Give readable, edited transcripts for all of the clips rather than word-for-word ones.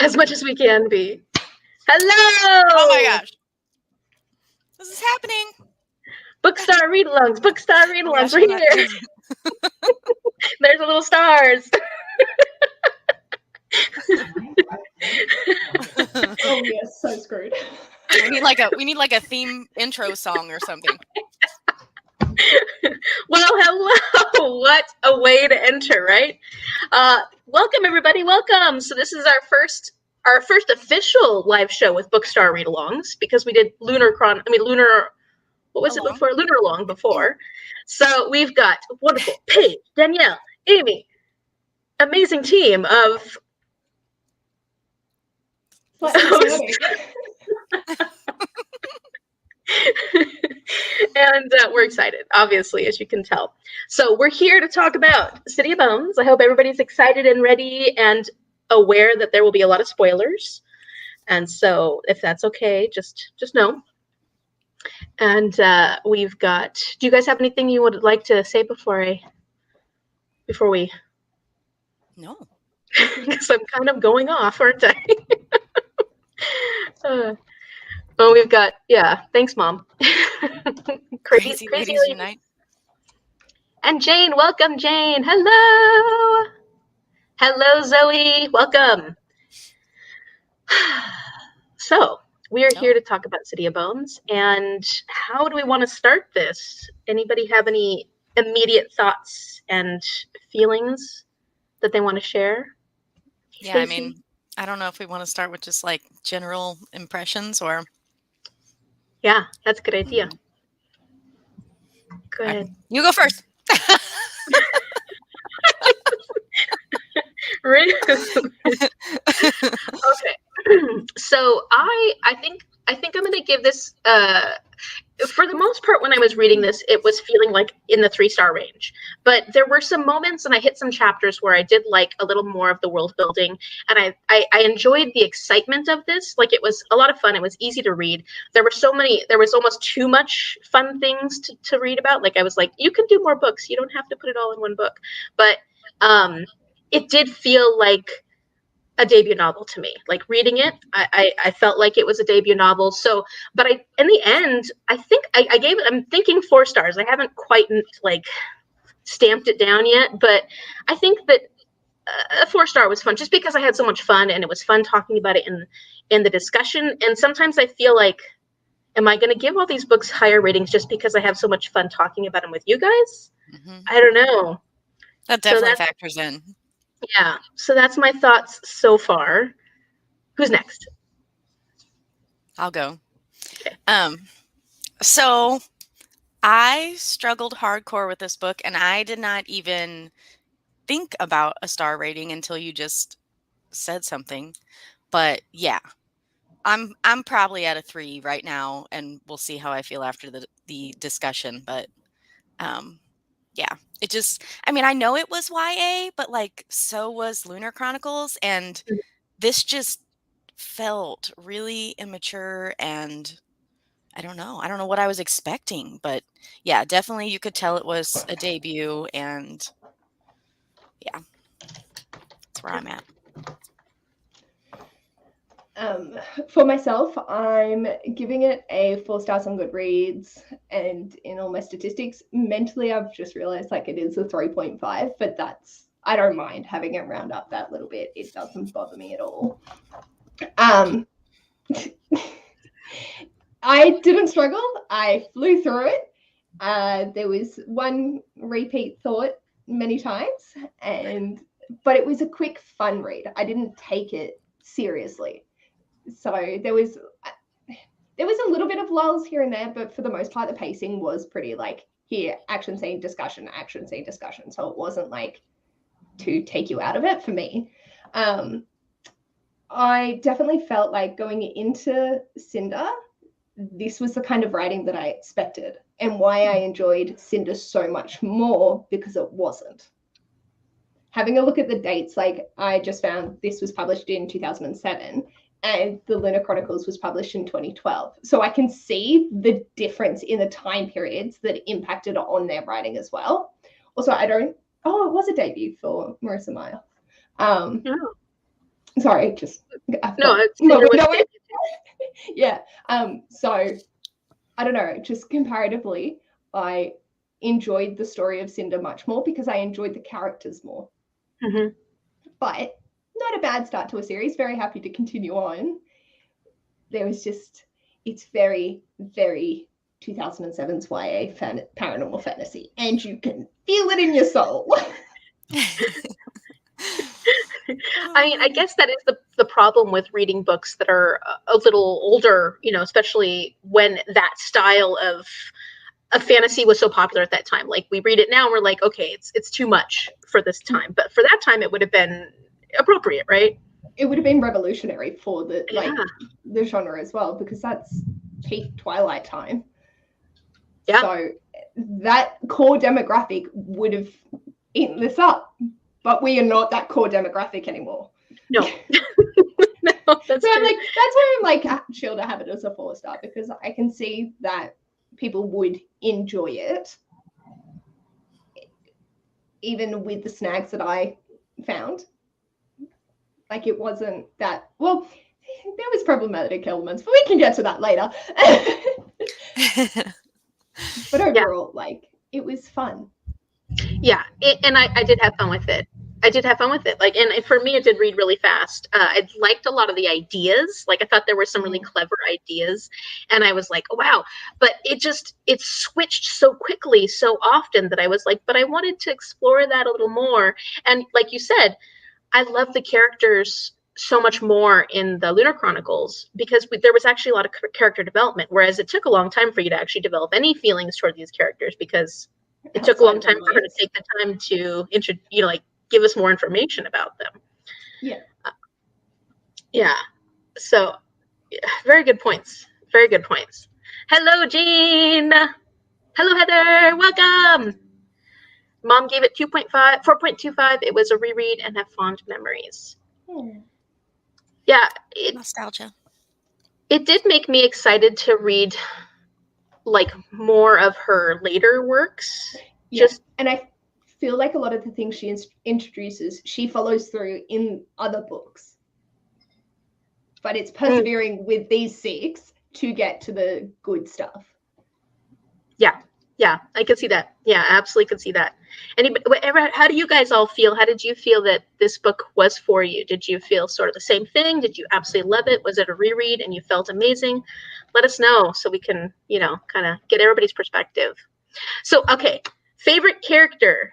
as much as we can be. Hello! Oh my gosh. This is happening. BookStara Readalongs. BookStara Readalongs. We're here. There's a little stars. Oh, we are so screwed. We need like a theme intro song or something. Well, hello. What a way to enter, right? Welcome, everybody. Welcome. So this is our first official live show with BookStara Readalongs, because we did Lunar, what was it before? Lunar Long before. So we've got wonderful Paige, Danielle, Amy, amazing team of... And we're excited, obviously, as you can tell. So we're here to talk about City of Bones. I hope everybody's excited and ready and aware that there will be a lot of spoilers. And so if that's okay, just know. And we've got... Do you guys have anything you would like to say before we... No. Because I'm kind of going off, aren't I? Well, we've got... Yeah, thanks, Mom. Crazy Ladies Unite. And Jane, welcome, Jane. Hello. Hello, Zoe. Welcome. So, we are here to talk about City of Bones. And how do we want to start this? Anybody have any immediate thoughts and feelings that they want to share? Yeah, Stacey? I mean, I don't know if we want to start with just like general impressions or... Yeah, that's a good idea. Go ahead. You go first. Okay. So I think I'm going to give this, for the most part, when I was reading this, it was feeling like in the 3-star range. But there were some moments, and I hit some chapters where I did like a little more of the world building, and I enjoyed the excitement of this. Like, it was a lot of fun. It was easy to read. There was almost too much fun things to read about. Like, I was like, you can do more books. You don't have to put it all in one book. But it did feel like a debut novel to me. Like, reading it, I felt like it was a debut novel. So, but in the end, I think I gave it, I'm thinking 4 stars. I haven't quite like stamped it down yet, but I think that a 4-star was fun just because I had so much fun, and it was fun talking about it in the discussion. And sometimes I feel like, am I going to give all these books higher ratings just because I have so much fun talking about them with you guys? Mm-hmm. I don't know. That definitely factors in. Yeah, so that's my thoughts so far. Who's next? I'll go. Okay. So I struggled hardcore with this book, and I did not even think about a star rating until you just said something. But yeah, I'm probably at a 3 right now, and we'll see how I feel after the discussion. But yeah, it just, I mean, I know it was YA, but like, so was Lunar Chronicles, and this just felt really immature, and I don't know what I was expecting, but yeah, definitely you could tell it was a debut, and yeah, that's where I'm at. For myself, I'm giving it a 4 stars on Goodreads, and in all my statistics, mentally, I've just realized like it is a 3.5, but I don't mind having it round up that little bit. It doesn't bother me at all. I didn't struggle. I flew through it. There was one repeat thought many times, but it was a quick, fun read. I didn't take it seriously. So there was a little bit of lulls here and there, but for the most part, the pacing was pretty like, here, action scene, discussion. So it wasn't like to take you out of it for me. I definitely felt like going into Cinder, this was the kind of writing that I expected, and why I enjoyed Cinder so much more, because it wasn't. Having a look at the dates, like I just found this was published in 2007 and the Lunar Chronicles was published in 2012. So I can see the difference in the time periods that impacted on their writing as well. Also, it was a debut for Marissa Meyer. Sorry, just No, Cinder was yeah. So I don't know, just comparatively, I enjoyed the story of Cinder much more because I enjoyed the characters more. Mm-hmm. But not a bad start to a series. Very happy to continue on. There was just, it's very, very 2007's YA paranormal fantasy, and you can feel it in your soul. I mean, I guess that is the problem with reading books that are a little older, you know, especially when that style of fantasy was so popular at that time. Like, we read it now and we're like, okay, it's too much for this time, but for that time it would have been appropriate, right? It would have been revolutionary for the the genre as well, because that's peak Twilight time. Yeah. So that core demographic would have eaten this up, but we are not that core demographic anymore. No. No, that's so true. that's why I'm like, chill to have it as a 4-star, because I can see that people would enjoy it, even with the snags that I found. Like, it wasn't that, well, there was problematic elements, but we can get to that later. But overall, like, it was fun. Yeah, and I did have fun with it. Like, and for me, it did read really fast. I liked a lot of the ideas. Like, I thought there were some really clever ideas, and I was like, oh, wow. But it switched so quickly, so often, that I was like, but I wanted to explore that a little more. And like you said, I love the characters so much more in the Lunar Chronicles, because there was actually a lot of character development, whereas it took a long time for you to actually develop any feelings toward these characters, because it took a long time for her to take the time to give us more information about them. Yeah. Yeah. So, very good points. Very good points. Hello, Jean. Hello, Heather. Welcome. Mom gave it 4.25. It was a reread and have fond memories. Yeah. Nostalgia. It did make me excited to read, like, more of her later works. Yeah. And I feel like a lot of the things she introduces, she follows through in other books. But it's persevering with these 6 to get to the good stuff. Yeah, I can see that. Yeah, I absolutely can see that. How do you guys all feel? How did you feel that this book was for you? Did you feel sort of the same thing? Did you absolutely love it? Was it a reread and you felt amazing? Let us know so we can, kind of get everybody's perspective. So, okay, favorite character.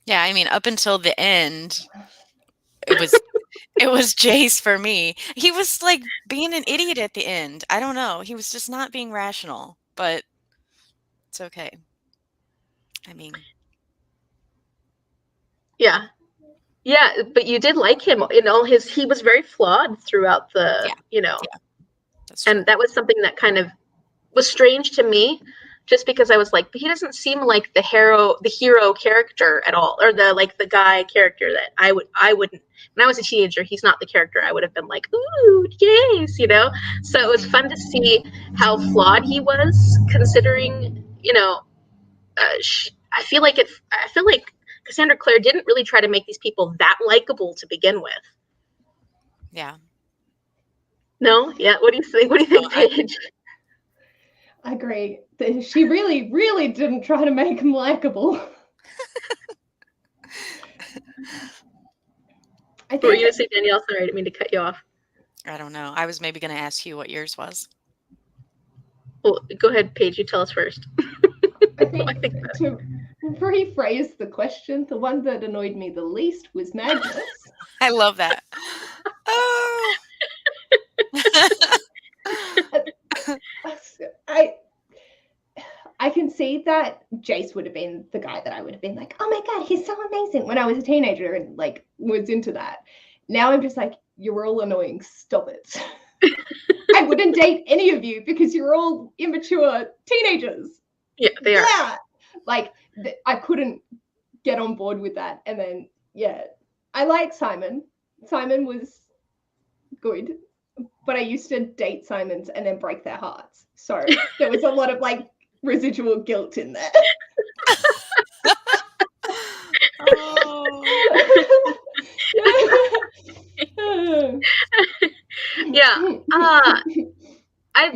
Yeah, I mean, up until the end, it was Jace for me. He was like being an idiot at the end. I don't know. He was just not being rational, but it's okay. I mean, yeah, but you did like him in all he was very flawed throughout the, and that was something that kind of was strange to me, just because I was like, but he doesn't seem like the hero character at all, or the guy character that I wouldn't, when I was a teenager, he's not the character I would have been like, ooh, yes, So it was fun to see how flawed he was, considering, I feel like Cassandra Clare didn't really try to make these people that likable to begin with. Yeah. No? Yeah. What do you think? What do you think, Paige? I agree. She really, really didn't try to make him likable. What were you going to say, Danielle? Sorry, I didn't mean to cut you off. I don't know. I was maybe going to ask you what yours was. Well, go ahead, Paige. You tell us first. I think to rephrase the question, the one that annoyed me the least was Magnus. I love that. Oh. I can see that Jace would have been the guy that I would have been like, oh my god, he's so amazing, when I was a teenager and like was into that. Now I'm just like, you're all annoying, stop it. I wouldn't date any of you because you're all immature teenagers. Yeah, they are. Yeah. Like, I couldn't get on board with that. And then, I like Simon. Simon was good, but I used to date Simons and then break their hearts. So there was a lot of like residual guilt in there.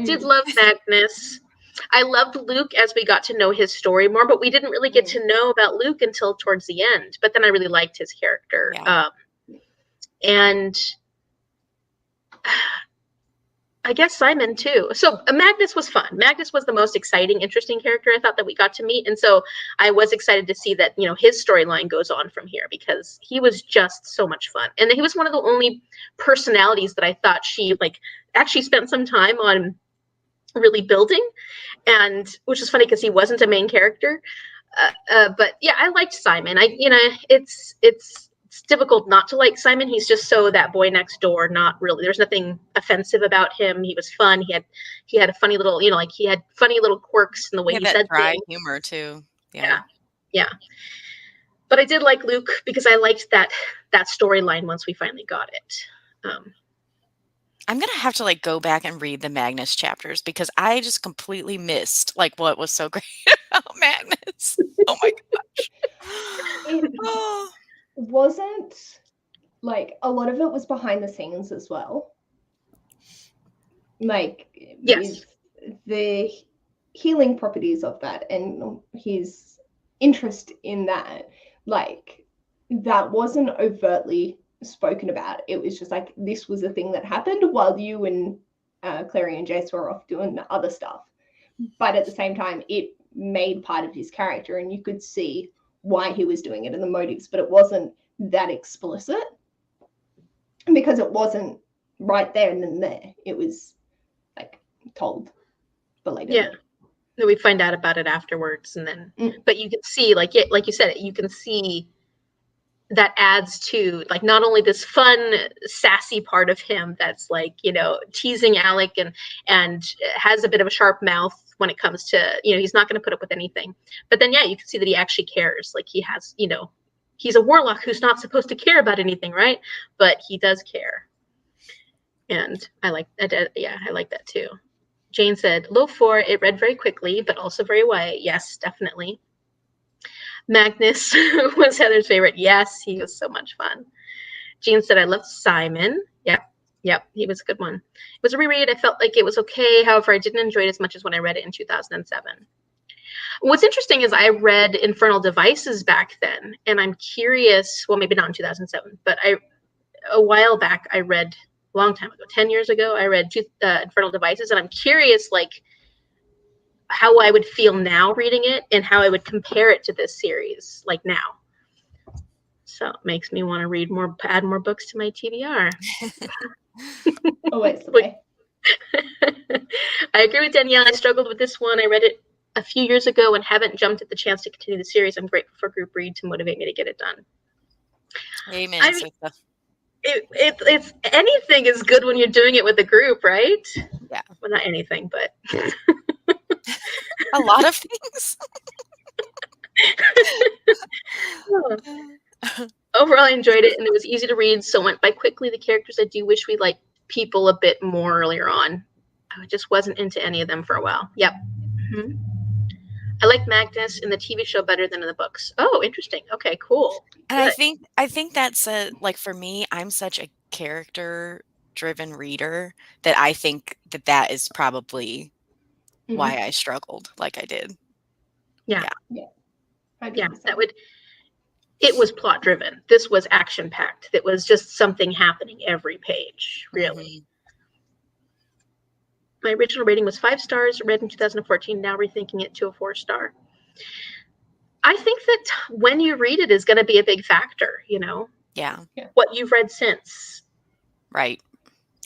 did love Magnus. I loved Luke as we got to know his story more, but we didn't really get to know about Luke until towards the end. But then I really liked his character. Yeah. And I guess Simon too. So Magnus was fun. Magnus was the most exciting, interesting character I thought that we got to meet. And so I was excited to see that, his storyline goes on from here because he was just so much fun. And he was one of the only personalities that I thought she actually spent some time on really building, and which is funny because he wasn't a main character. But yeah, I liked Simon. It's difficult not to like Simon. He's just so that boy next door. Not really. There's nothing offensive about him. He was fun. He had a funny little, he had funny little quirks in the way he said dry things. humor too. Yeah. But I did like Luke because I liked that storyline once we finally got it. I'm going to have to go back and read the Magnus chapters because I just completely missed what was so great about Magnus. Oh my gosh. It wasn't a lot of it was behind the scenes as well. Yes. With the healing properties of that and his interest in that, that wasn't overtly spoken about. It was just this was a thing that happened while you and Clary and Jace were off doing the other stuff. But at the same time, it made part of his character and you could see why he was doing it and the motives, but it wasn't that explicit because it wasn't right there and then there. It was told belatedly. Yeah. Then we find out about it afterwards, and then but you can see like you said, you can see that adds to not only this fun sassy part of him that's teasing Alec and has a bit of a sharp mouth when it comes to he's not going to put up with anything, but then you can see that he actually cares. He has he's a warlock who's not supposed to care about anything, right? But he does care, and I like that too. Jane said low 4, it read very quickly but also very white. Yes, definitely. Magnus was Heather's favorite. Yes, he was so much fun. Jean said, I loved Simon. Yep, he was a good one. It was a reread. I felt like it was okay. However, I didn't enjoy it as much as when I read it in 2007. What's interesting is I read Infernal Devices back then, and I'm curious, well, maybe not in 2007, but a while back I read, a long time ago, 10 years ago, I read Infernal Devices, and I'm curious, how I would feel now reading it and how I would compare it to this series now. So it makes me want to add more books to my TBR. Always the way. I agree with Danielle. I struggled with this one. I read it a few years ago and haven't jumped at the chance to continue the series. I'm grateful for group read to motivate me to get it done. Amen. It's anything is good when you're doing it with a group, right? Yeah. Well, not anything, but a lot of things. Overall, I enjoyed it, and it was easy to read, so it went by quickly. The characters, I do wish we liked people a bit more earlier on. I just wasn't into any of them for a while. Yep. Mm-hmm. I like Magnus in the TV show better than in the books. Oh, interesting. Okay, cool. And I think that's for me, I'm such a character-driven reader that I think that is probably why I struggled like I did. Yeah. Yeah. It was plot driven. This was action packed. It was just something happening every page, really. My original rating was 5 stars, read in 2014, now rethinking it to a 4-star. I think that when you read it is going to be a big factor, Yeah. What you've read since. Right.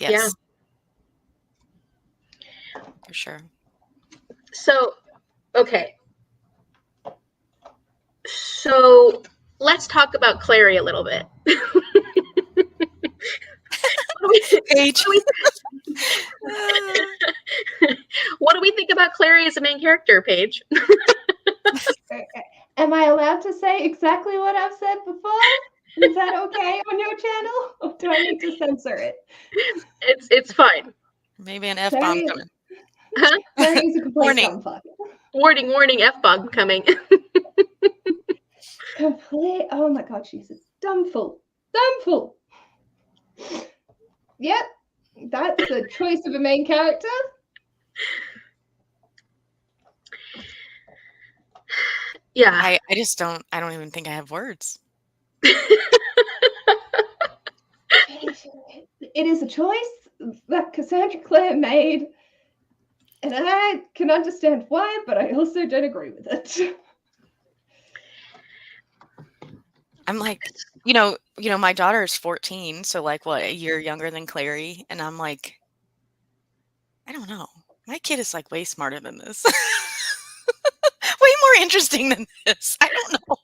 Yes. Yeah. For sure. So, okay. So let's talk about Clary a little bit. What do we think about Clary as a main character, Paige? Am I allowed to say exactly what I've said before? Is that okay on your channel? Or do I need to censor it? It's fine. Maybe an F-bomb coming. Huh? Clary is a complete dumb fuck. Warning, F-bomb coming. Complete, oh my god, she's a dumb fool. Yep, that's the choice of a main character. Yeah. I don't even think I have words. It is a choice that Cassandra Clare made, and I can understand why, but I also don't agree with it. I'm like, my daughter is 14, so like what, a year younger than Clary, and I'm like, I don't know. My kid is like way smarter than this. Way more interesting than this. I don't know.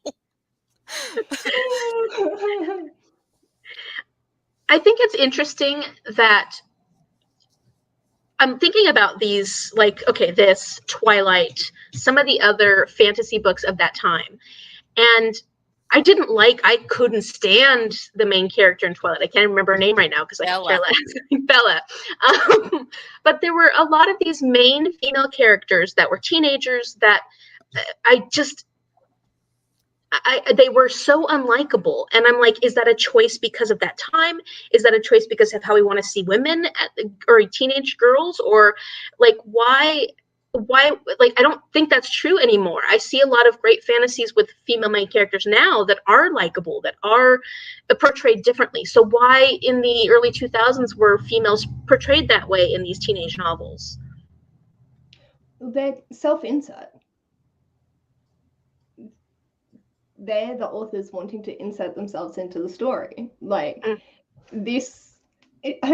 I think it's interesting that I'm thinking about these, like, okay, this, Twilight, some of the other fantasy books of that time. And I couldn't stand the main character in Twilight. I can't remember her name right now because I could care less. Bella. But there were a lot of these main female characters that were teenagers that they were so unlikable. And I'm like, is that a choice because of that time? Is that a choice because of how we want to see women or teenage girls? Or like, why, like, I don't think that's true anymore. I see a lot of great fantasies with female main characters now that are likable, that are portrayed differently. So why in the early 2000s were females portrayed that way in these teenage novels? They're self-insert. They're the authors wanting to insert themselves into the story. Like, her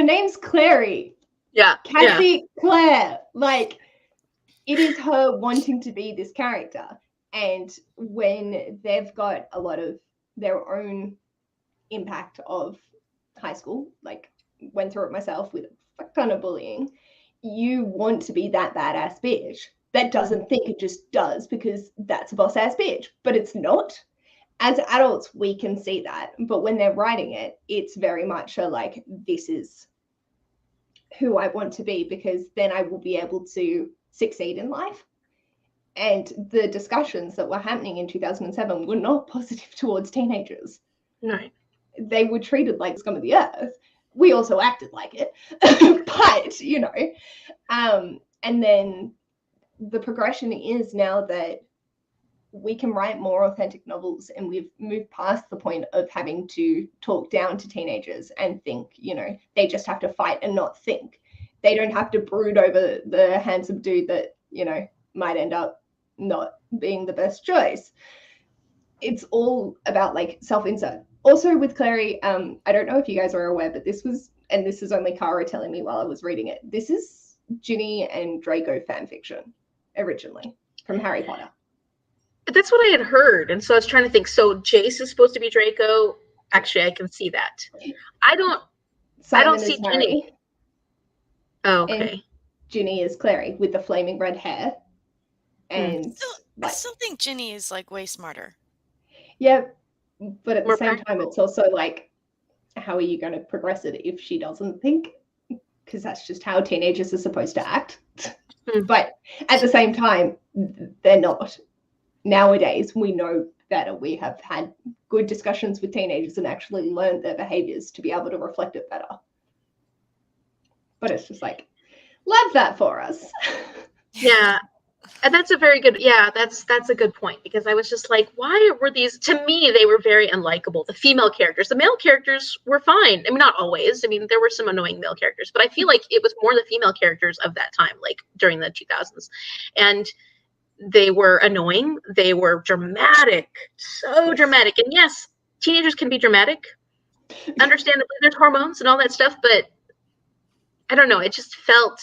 name's Clary. Yeah. Cassie Clare. Like, it is her wanting to be this character. And when they've got a lot of their own impact of high school, like, went through it myself with a ton of bullying, you want to be that badass bitch that doesn't think, it just does because that's a boss ass bitch. But it's not. As adults, we can see that. But when they're writing it, it's very much a like, this is who I want to be, because then I will be able to succeed in life. And the discussions that were happening in 2007 were not positive towards teenagers. Right. They were treated like scum of the earth. We also acted like it. But, and then the progression is now that we can write more authentic novels, and we've moved past the point of having to talk down to teenagers and think, they just have to fight and not think. They don't have to brood over the handsome dude that, might end up not being the best choice. It's all about like self-insert. Also with Clary, I don't know if you guys are aware, but this is only Cara telling me while I was reading it, this is Ginny and Draco fan fiction originally from Harry Potter. That's what I had heard, and so I was trying to think. So Jace is supposed to be Draco. Actually, I can see that. I don't see Ginny. Oh, okay. And Ginny is Clary with the flaming red hair. And I still think Ginny is like way smarter. Yeah, but at the same time, it's also like, how are you going to progress it if she doesn't think? Because that's just how teenagers are supposed to act. But at the same time, they're not. Nowadays, we know better. We have had good discussions with teenagers and actually learned their behaviors to be able to reflect it better. But it's just like, love that for us. Yeah. And that's a very good, that's a good point, because I was just like, why were these, to me, they were very unlikable. The female characters, the male characters were fine. I mean, not always. I mean, there were some annoying male characters, but I feel like it was more the female characters of that time, like during the 2000s. And they were annoying. They were dramatic, so dramatic. And yes, teenagers can be dramatic. Understandably, there's hormones and all that stuff, but I don't know. It just felt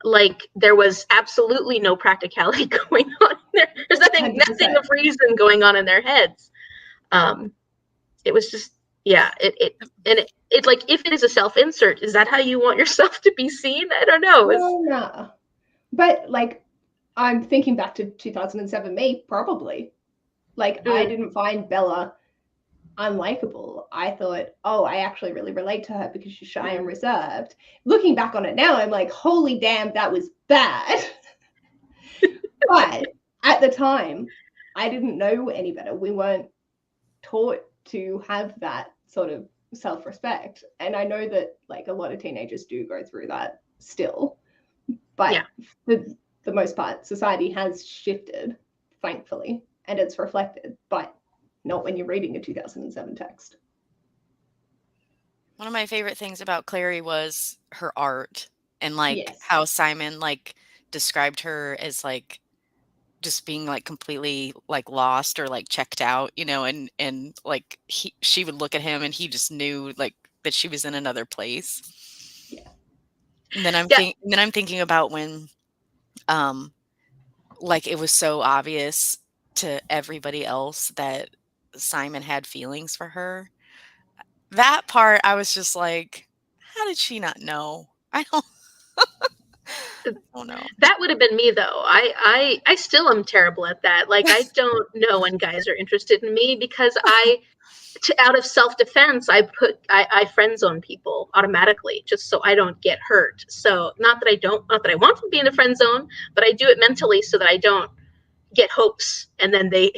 like there was absolutely no practicality going on there. There's nothing 100%. of reason going on in their heads. It was just, it like, if it is a self-insert, is that how you want yourself to be seen? I don't know. Well, no. But like, I'm thinking back to 2007 me, probably. Like, I didn't find Bella unlikable. I thought, oh, I actually really relate to her because she's shy and reserved. Looking back on it now, I'm like, holy damn, that was bad. But at the time, I didn't know any better. We weren't taught to have that sort of self-respect. And I know that like a lot of teenagers do go through that still. But for the most part, society has shifted, thankfully, and it's reflected, but not when you're reading a 2007 text. One of my favorite things about Clary was her art and like Yes. how Simon like described her as like just being like completely like lost or like checked out, you know, and like she would look at him and he just knew like that she was in another place. Yeah. And then I'm thinking about when like it was so obvious to everybody else that Simon had feelings for her. That part I was just like, how did she not know? I don't know. That would have been me though. I still am terrible at that. Like I don't know when guys are interested in me because out of self-defense, I friend zone people automatically just so I don't get hurt. So not that I want to be in a friend zone, but I do it mentally so that I don't get hopes and then they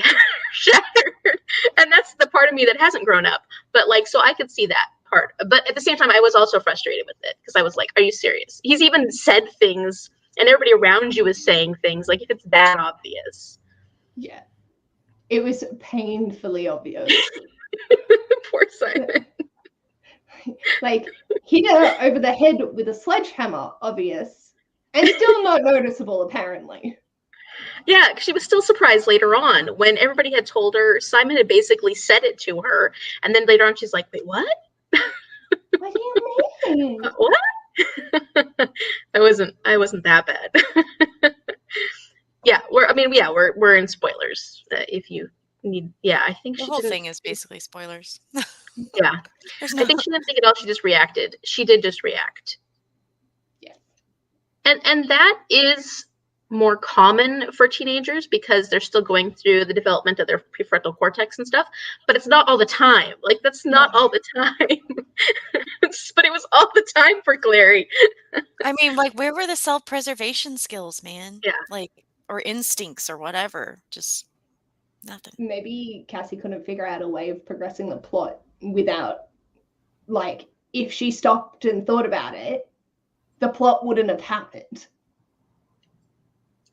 shattered. And that's the part of me that hasn't grown up. But like, so I could see that part. But at the same time, I was also frustrated with it because I was like, are you serious? He's even said things and everybody around you is saying things like if it's that obvious. Yeah. It was painfully obvious. Poor Simon. Like hit her over the head with a sledgehammer, obvious, and still not noticeable, apparently. Yeah, she was still surprised later on when everybody had told her. Simon had basically said it to her, and then later on she's like, "Wait, what? What do you mean? What?" I wasn't that bad. We're in spoilers. If you need, I think the whole thing is basically spoilers. Yeah, I think she didn't think it all. She just reacted. She did just react. Yeah, and that is more common for teenagers because they're still going through the development of their prefrontal cortex and stuff, but it's not all the time. Like that's not all the time. But it was all the time for Clary. I mean, like where were the self-preservation skills, man? Yeah. Like or instincts or whatever. Just nothing. Maybe Cassie couldn't figure out a way of progressing the plot without, like, if she stopped and thought about it, the plot wouldn't have happened.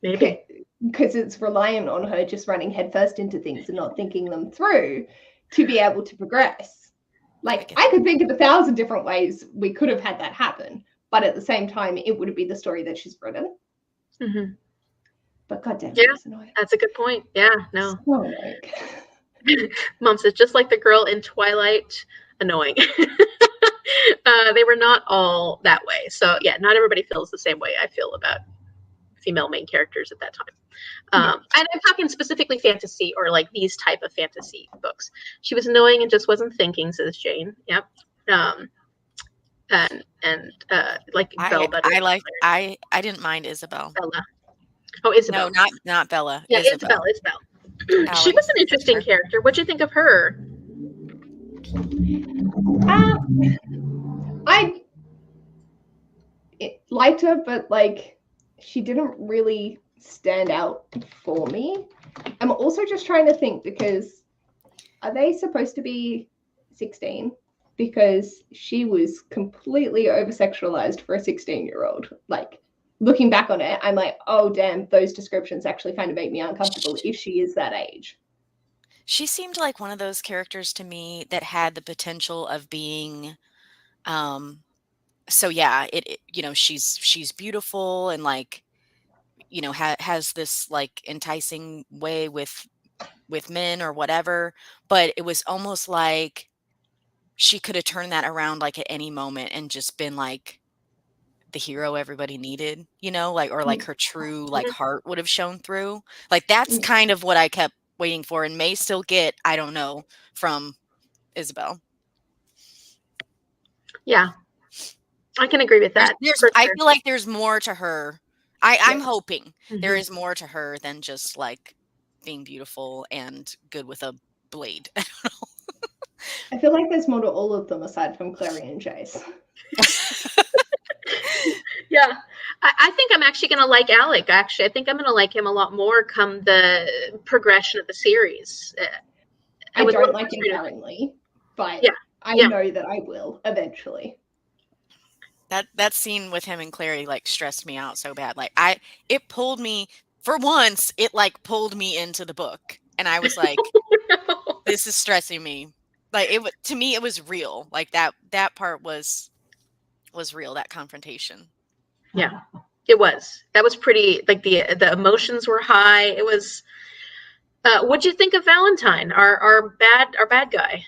Maybe. Because it's reliant on her just running headfirst into things and not thinking them through to be able to progress. Like, I could think of 1,000 different ways we could have had that happen, but at the same time, it would be the story that she's written. Mm-hmm. But goddamn, yeah, that's annoying. That's a good point. Yeah, no. So annoying. Mom says, just like the girl in Twilight, annoying. They were not all that way. So yeah, not everybody feels the same way I feel about female main characters at that time. And I'm talking specifically fantasy or like these type of fantasy books. She was annoying and just wasn't thinking, says Jane. Yep. And like Belle better. I didn't mind Isabel. Bella. Oh, Isabel. No, not Bella. Yeah, Isabel. She was an interesting character. What'd you think of her? I liked her, but like she didn't really stand out for me. I'm also just trying to think because are they supposed to be 16? Because she was completely over-sexualized for a 16-year-old. Like looking back on it, I'm like, oh damn, those descriptions actually kind of make me uncomfortable if she is that age. She seemed like one of those characters to me that had the potential of being so yeah, it you know, she's beautiful and like you know has this like enticing way with men or whatever, but it was almost like she could have turned that around like at any moment and just been like the hero everybody needed, you know, like or like her true like heart would have shown through. Like that's kind of what I kept waiting for and may still get, I don't know, from Isabel. Yeah. I can agree with that. I feel like there's more to her. I'm hoping there is more to her than just like being beautiful and good with a blade. I don't know. I feel like there's more to all of them aside from Clary and Jace. Yeah. I think I'm actually going to like Alec, actually. I think I'm going to like him a lot more come the progression of the series. I don't like him currently, but I know that I will eventually. That scene with him and Clary like stressed me out so bad. Like it pulled me for once. It like pulled me into the book, and I was like, "This is stressing me." Like to me, it was real. Like that part was real. That confrontation. Yeah, it was. That was pretty. Like the emotions were high. It was. What'd you think of Valentine, our bad guy?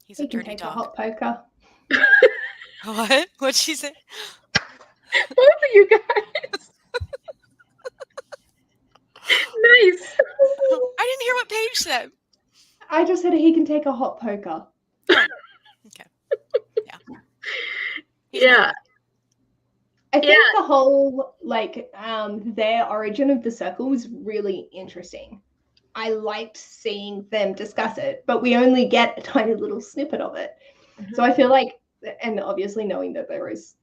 He's He a can dirty take a dog. hot poker. What? What'd she say? Both of you guys. Nice. I didn't hear what Paige said. I just said he can take a hot poker. Oh, okay. Yeah. Yeah. I think the whole like their origin of the circle was really interesting. I liked seeing them discuss it, but we only get a tiny little snippet of it. So I feel like, and obviously knowing that there is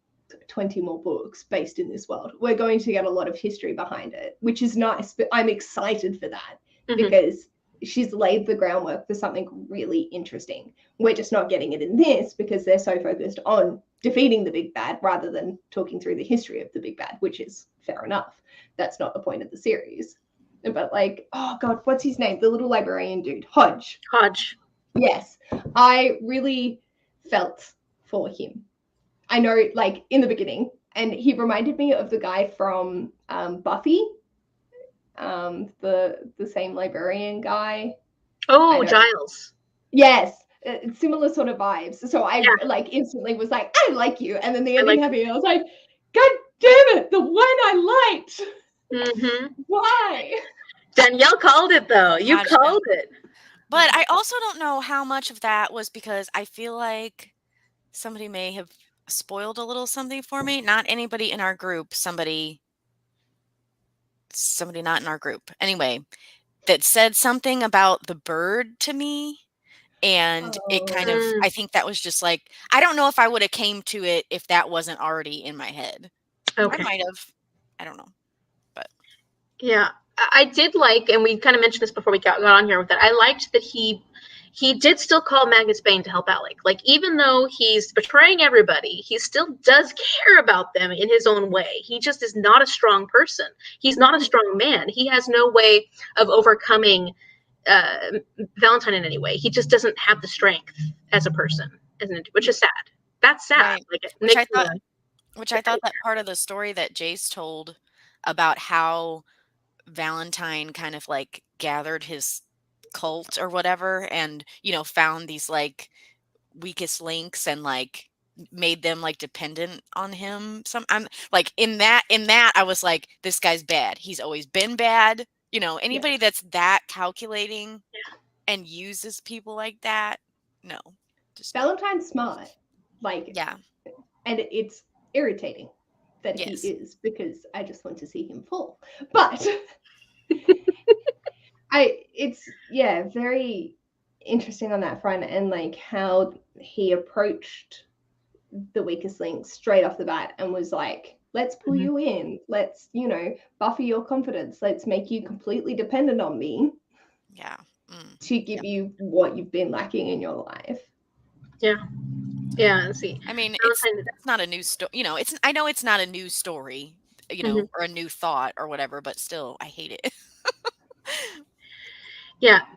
20 more books based in this world, we're going to get a lot of history behind it, which is nice. But I'm excited for that because she's laid the groundwork for something really interesting. We're just not getting it in this because they're so focused on defeating the big bad rather than talking through the history of the big bad, which is fair enough. That's not the point of the series. But like, oh God, what's his name? The little librarian dude, Hodge. Yes, I really felt for him. I know, like in the beginning, and he reminded me of the guy from Buffy, the same librarian guy. Oh, Giles. Yes, similar sort of vibes. So I like instantly was like, I like you, and then the ending happened. I was like, God damn it, the one I liked. Why? Danielle called it though. You called it. But I also don't know how much of that was because I feel like somebody may have spoiled a little something for me. Not anybody in our group, somebody not in our group. Anyway, that said something about the bird to me. And it kind of, I think that was just like, I don't know if I would have came to it if that wasn't already in my head. Okay. I might have. I don't know. But yeah, I did like, and we kind of mentioned this before we got on here with that. I liked that he did still call Magnus Bane to help Alec. Like, even though he's betraying everybody, he still does care about them in his own way. He just is not a strong person. He's not a strong man. He has no way of overcoming Valentine in any way. He just doesn't have the strength as a person, which is sad. That's sad. Right. Like, which I thought that part of the story that Jace told about how Valentine kind of like gathered his cult or whatever and, you know, found these like weakest links and like made them like dependent on him. I'm like in that I was like, this guy's bad. He's always been bad. You know, anybody that's that calculating and uses people like that, no. Valentine's smart. Like, yeah. And it's irritating that he is because I just want to see him fall. But it's very interesting on that front, and like how he approached the weakest link straight off the bat and was like, let's pull you in, let's, you know, buffer your confidence, let's make you completely dependent on me to give you what you've been lacking in your life. See, I mean, that's not a new story, you know. I know it's not a new story, you know, or a new thought or whatever, but still I hate it.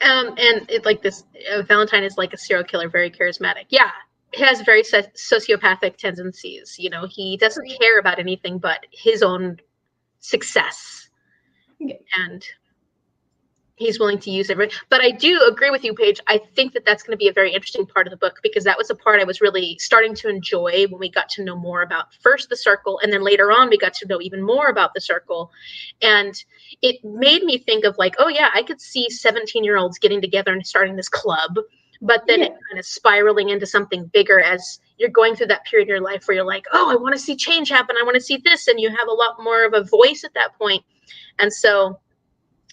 and it like this Valentine is like a serial killer, very charismatic. He has very sociopathic tendencies. You know, he doesn't care about anything but his own success, and he's willing to use it. But I do agree with you, Paige. I think that that's going to be a very interesting part of the book, because that was a part I was really starting to enjoy when we got to know more about first the circle, and then later on we got to know even more about the circle. And it made me think of like, oh yeah, I could see 17-year-olds getting together and starting this club, but then it kind of spiraling into something bigger as you're going through that period in your life where you're like, oh, I want to see change happen. I want to see this. And you have a lot more of a voice at that point. And so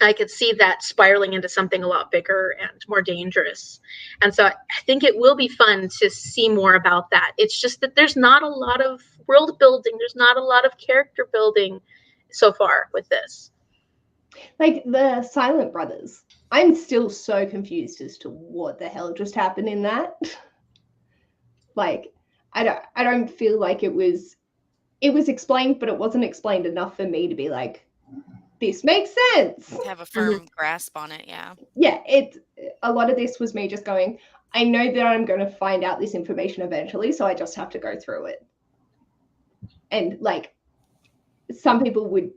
I could see that spiraling into something a lot bigger and more dangerous. And so I think it will be fun to see more about that. It's just that there's not a lot of world building. There's not a lot of character building so far with this. Like the Silent Brothers. I'm still so confused as to what the hell just happened in that. Like, I don't feel like it was explained, but it wasn't explained enough for me to be like, this makes sense. Have a firm grasp on it, yeah. Yeah, a lot of this was me just going, I know that I'm going to find out this information eventually, so I just have to go through it. And like, some people would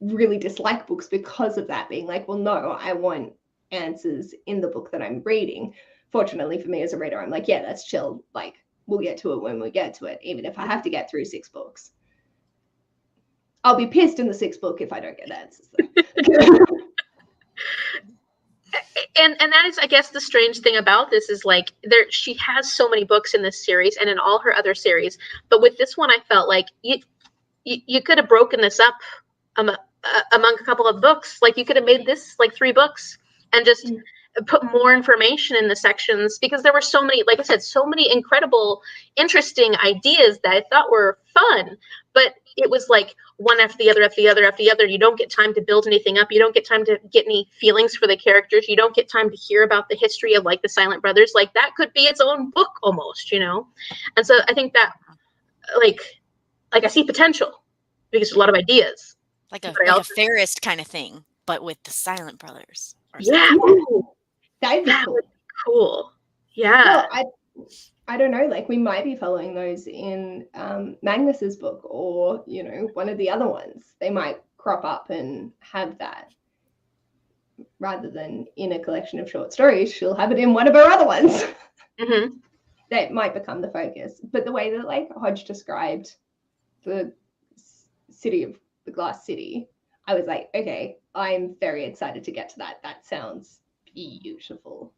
really dislike books because of that, being like, well, no, I want answers in the book that I'm reading. Fortunately for me as a reader, I'm like, yeah, that's chill. Like, we'll get to it when we get to it, even if I have to get through 6 books. I'll be pissed in the 6th book if I don't get answers. And that is, I guess, the strange thing about this is like she has so many books in this series and in all her other series, but with this one, I felt like you could have broken this up among a couple of books. Like, you could have made this like 3 books and just put more information in the sections, because there were so many, like I said, so many incredible, interesting ideas that I thought were fun, but it was like one after the other, after the other, after the other. You don't get time to build anything up. You don't get time to get any feelings for the characters. You don't get time to hear about the history of like the Silent Brothers. Like, that could be its own book almost, you know? And so I think that like I see potential because there's a lot of ideas. Like a Fairest kind of thing, but with the Silent Brothers. Yeah. That'd be That cool. would be cool. Yeah. Well, I don't know, like, we might be following those in Magnus's book, or, you know, one of the other ones. They might crop up and have that. Rather than in a collection of short stories, she'll have it in one of her other ones. Mm-hmm. That might become the focus. But the way that, like, Hodge described the city of the Glass City, I was like, okay, I'm very excited to get to that. That sounds beautiful.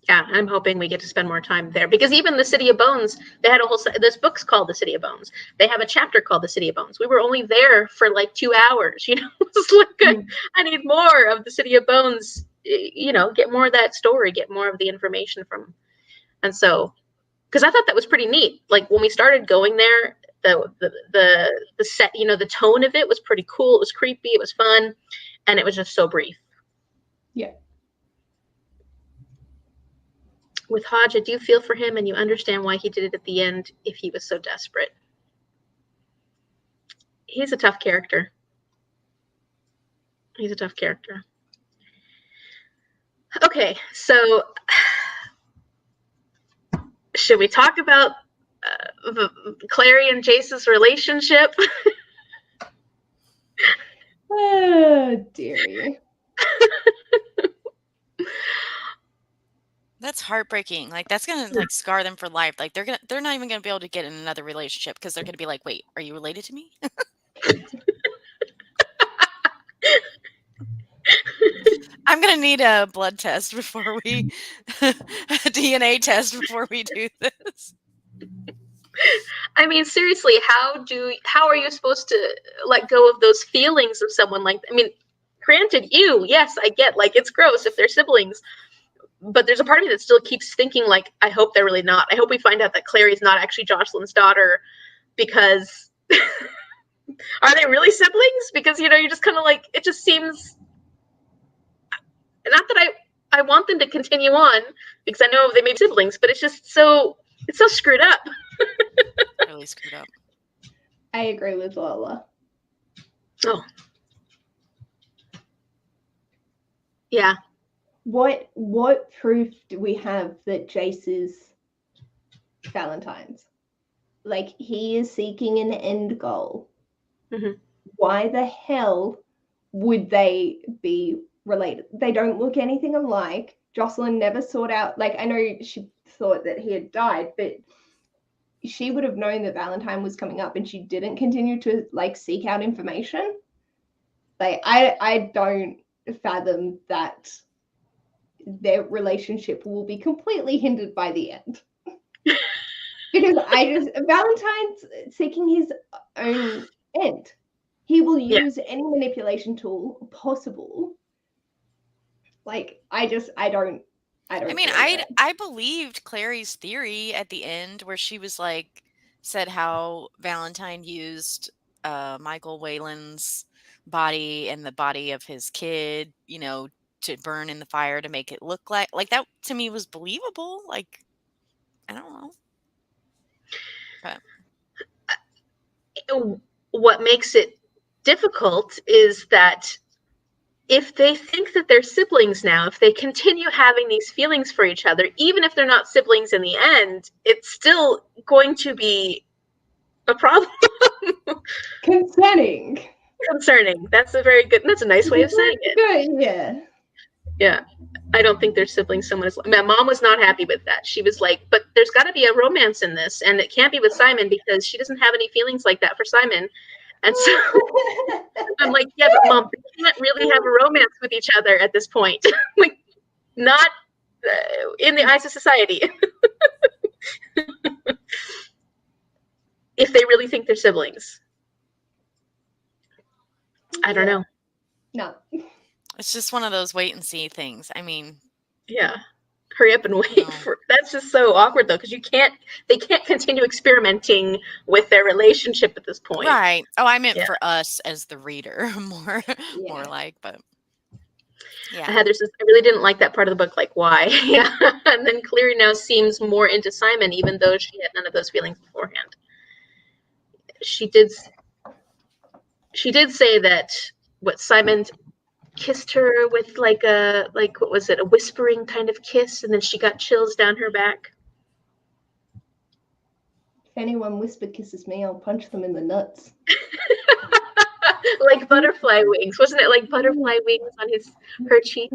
Yeah, I'm hoping we get to spend more time there, because even the City of Bones, they had a whole, this book's called The City of Bones. They have a chapter called The City of Bones. We were only there for like 2 hours, you know. It's like, I need more of the City of Bones, you know, get more of that story, get more of the information from. And so, because I thought that was pretty neat. Like, when we started going there, the set, you know, the tone of it was pretty cool. It was creepy, it was fun, and it was just so brief. Yeah. With Hodge, I do feel for him, and you understand why he did it at the end if he was so desperate. He's a tough character. He's a tough character. Okay, so should we talk about Clary and Jace's relationship? Oh, dearie. That's heartbreaking. Like, that's gonna like scar them for life. Like, they're not even gonna be able to get in another relationship because they're gonna be like, wait, are you related to me? I'm gonna need a blood test before we a DNA test before we do this. I mean, seriously, how are you supposed to let go of those feelings of someone like that? I mean, granted, yes, I get, like, it's gross if they're siblings, but there's a part of me that still keeps thinking, like, I hope they're really not. I hope we find out that Clary's not actually Jocelyn's daughter, because are they really siblings? Because, you know, you're just kind of like, it just seems, not that I want them to continue on, because I know they may be siblings, but it's just so screwed up. Really screwed up. I agree with Lola. Oh. Yeah. What proof do we have that Jace is Valentine's? Like, he is seeking an end goal. Mm-hmm. Why the hell would they be related? They don't look anything alike. Jocelyn never sought out, like, I know she thought that he had died, but she would have known that Valentine was coming up, and she didn't continue to, like, seek out information. Like, I don't fathom that their relationship will be completely hindered by the end. Because Valentine's seeking his own end. He will use any manipulation tool possible. Like, I don't. I mean, I believed Clary's theory at the end, where she was like, said how Valentine used Michael Whalen's body and the body of his kid, you know, to burn in the fire to make it look like that. To me was believable. Like, I don't know. But what makes it difficult is that if they think that they're siblings now, if they continue having these feelings for each other, even if they're not siblings in the end, it's still going to be a problem. Concerning. Concerning. That's a nice way of saying it. Good, yeah. Yeah. I don't think they're siblings. My mom was not happy with that. She was like, but there's got to be a romance in this, and it can't be with Simon because she doesn't have any feelings like that for Simon. And so I'm like, yeah, but Mom, they can't really have a romance with each other at this point. Like, not in the eyes of society. If they really think they're siblings. I don't know. No. it's just one of those wait and see things. I mean, Yeah. Hurry up and wait. No. That's just so awkward though, because they can't continue experimenting with their relationship at this point. right. Oh, I meant Yeah. for us as the reader, more like, but yeah. Heather says, I really didn't like that part of the book. Like, why? Yeah. And then Cleary now seems more into Simon, even though she had none of those feelings beforehand. She did say that Simon kissed her with what was it, a whispering kind of kiss, and then she got chills down her back. If anyone whisper kisses me, I'll punch them in the nuts. Like butterfly wings. Wasn't it like butterfly wings on her cheek?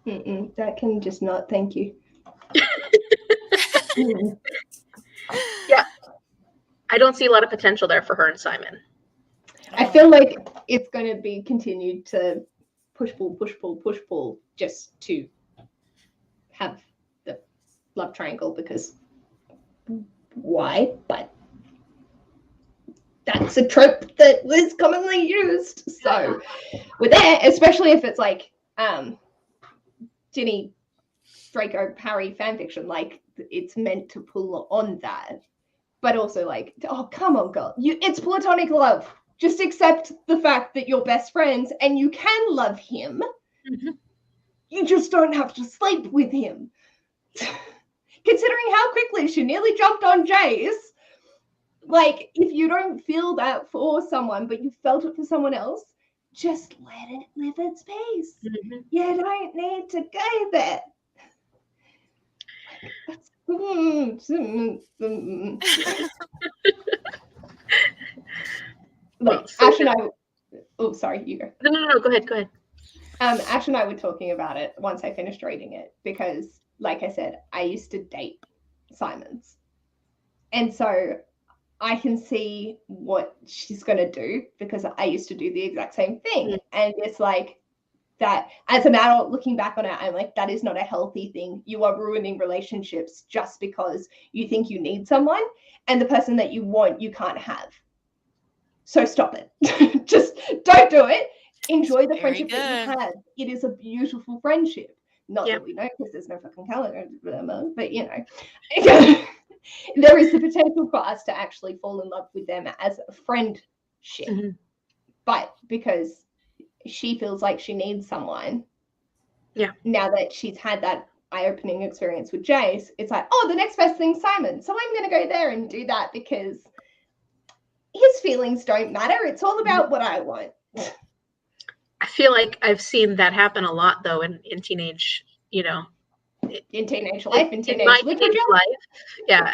That can just not, thank you. Yeah. I don't see a lot of potential there for her and Simon. I feel like it's going to be continued to push, pull, just to have the love triangle, because why? But that's a trope that was commonly used. So with that, especially if it's like Ginny, Draco, Harry fanfiction, like it's meant to pull on that. But also like, oh, come on, girl. It's platonic love. Just accept the fact that you're best friends and you can love him. Mm-hmm. You just don't have to sleep with him. Considering how quickly she nearly jumped on Jace, like, if you don't feel that for someone, but you felt it for someone else, just let it live its pace. Mm-hmm. You don't need to go there. Like, Ash and I... Oh, sorry, you go. No, go ahead. Ash and I were talking about it once I finished reading it, because, like I said, I used to date Simons. And so I can see what she's going to do, because I used to do the exact same thing. Mm. And it's like that, as an adult looking back on it, I'm like, that is not a healthy thing. You are ruining relationships just because you think you need someone, and the person that you want, you can't have. So stop it. Just don't do it. Enjoy the friendship that you had. It is a beautiful friendship. Not that we know, because there's no fucking calendar, but you know. There is the potential for us to actually fall in love with them as a friendship. Mm-hmm. But because she feels like she needs someone, now that she's had that eye-opening experience with Jace, it's like, oh, the next best thing's Simon. So I'm going to go there and do that, because his feelings don't matter. It's all about what I want. I feel like I've seen that happen a lot, though, in teenage, in teenage life, in teenage literature. Teenage life. Yeah.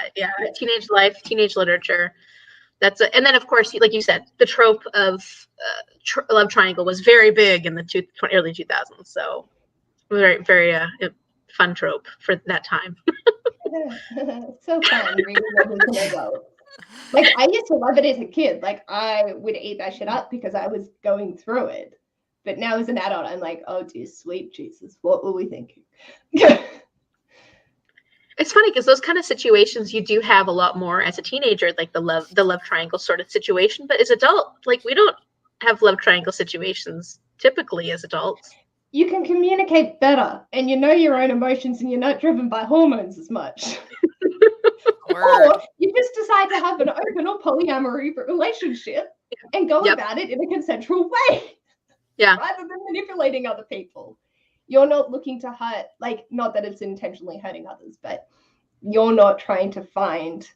Teenage life, teenage literature. And then, of course, like you said, the trope of love triangle was very big in the early 2000s. So very, very fun trope for that time. So fun reading it as an adult. Like, I used to love it as a kid. Like, I would eat that shit up because I was going through it. But now as an adult, I'm like, oh, dear, sweet Jesus, what were we thinking? It's funny because those kind of situations you do have a lot more as a teenager, like the love triangle sort of situation. But as adult, like, we don't have love triangle situations typically as adults. You can communicate better, and you know your own emotions, and you're not driven by hormones as much. Or you just decide to have an open or polyamory relationship and go about it in a consensual way. Yeah. Rather than manipulating other people. You're not looking to hurt, like, not that it's intentionally hurting others, but you're not trying to find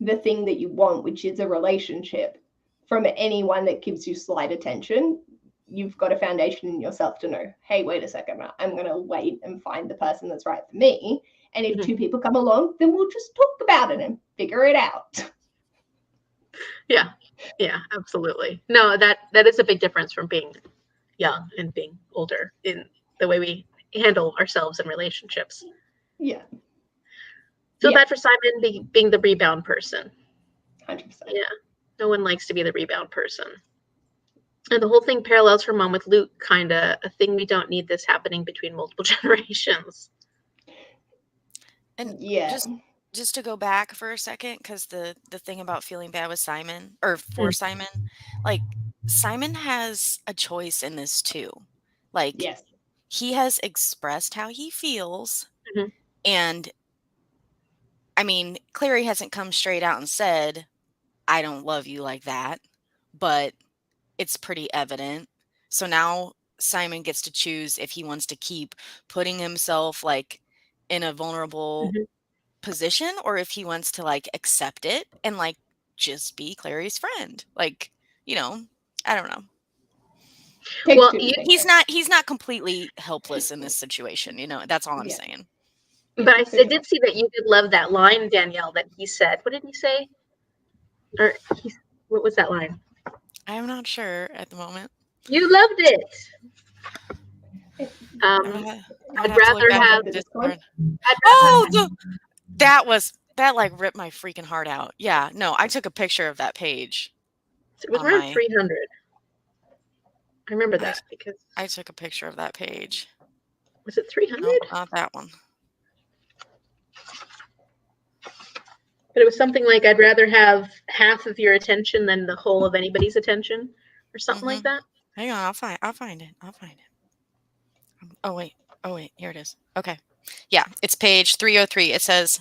the thing that you want, which is a relationship, from anyone that gives you slight attention. You've got a foundation in yourself to know, hey, wait a second, I'm going to wait and find the person that's right for me. And if two people come along, then we'll just talk about it and figure it out. Yeah, absolutely. No, that is a big difference from being young and being older in the way we handle ourselves in relationships. Yeah. Feel bad for Simon being the rebound person. 100%. Yeah, no one likes to be the rebound person. And the whole thing parallels her mom with Luke, kind of a thing. We don't need this happening between multiple generations. And yeah, just to go back for a second, because the thing about feeling bad with Simon, or for Simon, like, Simon has a choice in this too. Like, yes, he has expressed how he feels, Mhm. and I mean, Clary hasn't come straight out and said, I don't love you like that, but it's pretty evident. So now Simon gets to choose if he wants to keep putting himself like in a vulnerable Mhm. position, or if he wants to like accept it and like just be Clary's friend. Like, you know, I don't know. Takes Well, two to tango. He's not completely helpless in this situation, you know. That's all I'm Yeah. saying. but I did see that you did love that line, Danielle, that he said. What did he say? Or what was that line? I'm not sure at the moment. You loved it. I'd I'd rather have. Discord. I'd Oh, rather that like ripped my freaking heart out. Yeah, no, I took a picture of that page. it was around 300. I remember that because I took a picture of that page. Was it 300? Nope, not that one. But it was something like, I'd rather have half of your attention than the whole of anybody's attention, or something like that. Hang on, I'll find it. Oh wait, here it is. Okay, yeah, it's page 303. It says,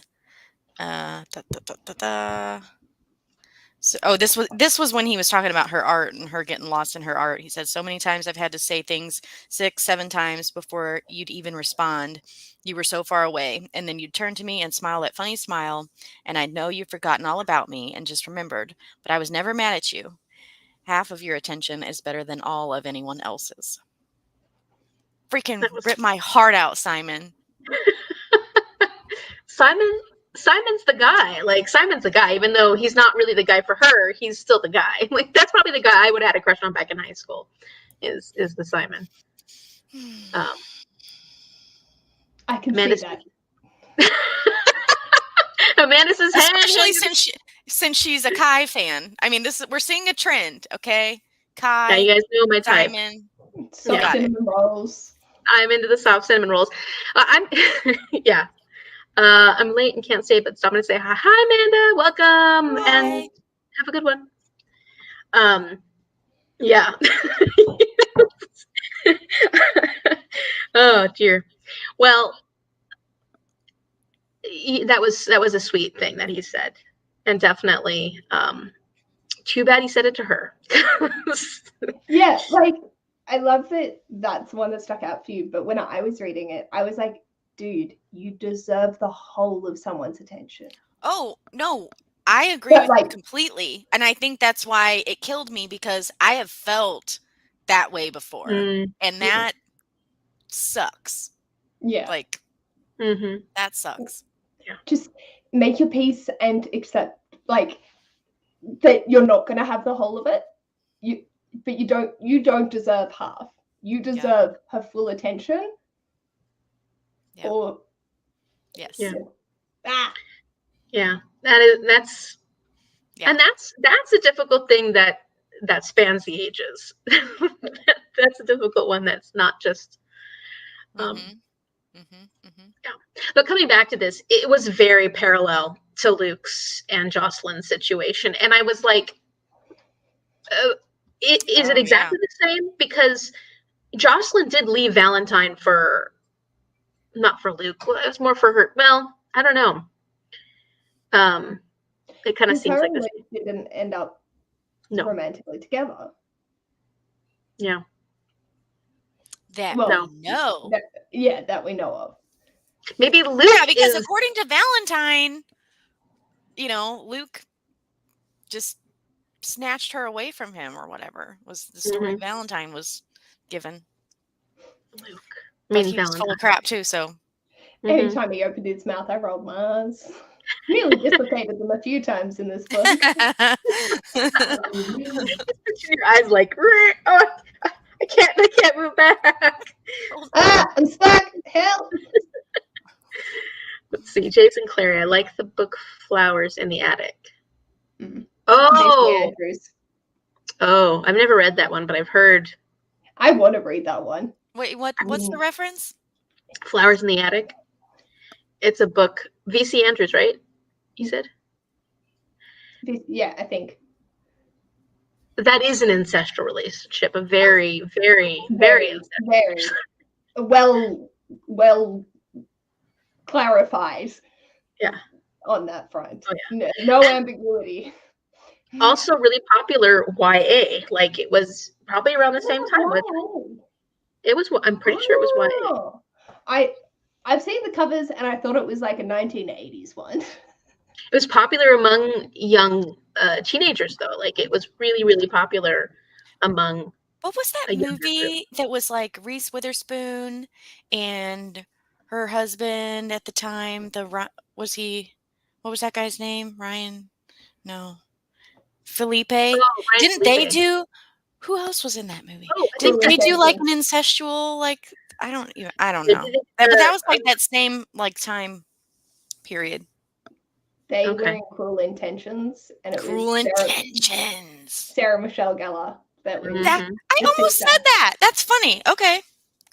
So, this was when he was talking about her art and her getting lost in her art. He said, so many times I've had to say things 6, 7 times before you'd even respond. You were so far away, and then you'd turn to me and smile that funny smile, and I'd know you've forgotten all about me and just remembered. But I was never mad at you. Half of your attention is better than all of anyone else's. Freaking rip my heart out, Simon. Simon's the guy. Like, Simon's the guy, even though he's not really the guy for her. He's still the guy. Like, that's probably the guy I would have had a crush on back in high school. Is the Simon? I can see that. Amanda says, "Hey, especially since she's a Kai fan. I mean, we're seeing a trend, okay? Kai, yeah, you guys know my type. Simon, soft cinnamon rolls. I'm into the soft cinnamon rolls. I'm yeah. I'm late and can't say, but so I'm gonna say hi. Hi, Amanda. Welcome. Hi. And have a good one. Yeah. Oh dear. Well, that was a sweet thing that he said, and definitely too bad he said it to her. Yeah, like, I love that that's one that stuck out for you, but when I was reading it, I was like, dude, you deserve the whole of someone's attention. Oh, no, I agree with you completely. And I think that's why it killed me, because I have felt that way before. And that sucks. Yeah. Like, that sucks. Yeah. Just make your peace and accept, like, that you're not going to have the whole of it. But you don't deserve half. You deserve her full attention. Yeah. Or yes. Yeah. That's and that's a difficult thing that spans the ages. That's a difficult one. That's not just yeah. But coming back to this, it was very parallel to Luke's and Jocelyn's situation, and I was like, is it exactly the same? Because Jocelyn did leave Valentine not for Luke. It was more for her. Well, I don't know. It kind of seems like this. Didn't end up romantically together. Yeah. That we know. That we know of. Maybe Luke Yeah, because is... according to Valentine, Luke just snatched her away from him or whatever was the story Valentine was given. Luke. But he was full of crap too, so. Every time he opened his mouth, I rolled my eyes. Nearly dislocated them a few times in this book. Your eyes like, oh, I can't move back. I'm stuck. Help. Let's see, Jason Clary. I like the book Flowers in the Attic. Oh, I've never read that one, but I've heard. I want to read that one. Wait, what's the reference? Flowers in the Attic. It's a book. V.C. Andrews, right? You said? Yeah, I think. That is an ancestral relationship. A very, very, very ancestral. Very well clarifies. Yeah. On that front. Oh, yeah. No ambiguity. Also really popular YA. Like it was probably around the same time with it was I'm pretty sure it was YA. I've seen the covers and I thought it was like a 1980s one. It was popular among young teenagers though. Like it was really, really popular among what was that movie that was like Reese Witherspoon and her husband at the time? What was that guy's name? Ryan? No. Felipe? Didn't they do? Who else was in that movie? Didn't they do like an incestual? Like I don't know. But that was like that same like time period. They were in Cruel Intentions, and it was Sarah Michelle Gellar. That was I almost said that. That's funny. Okay,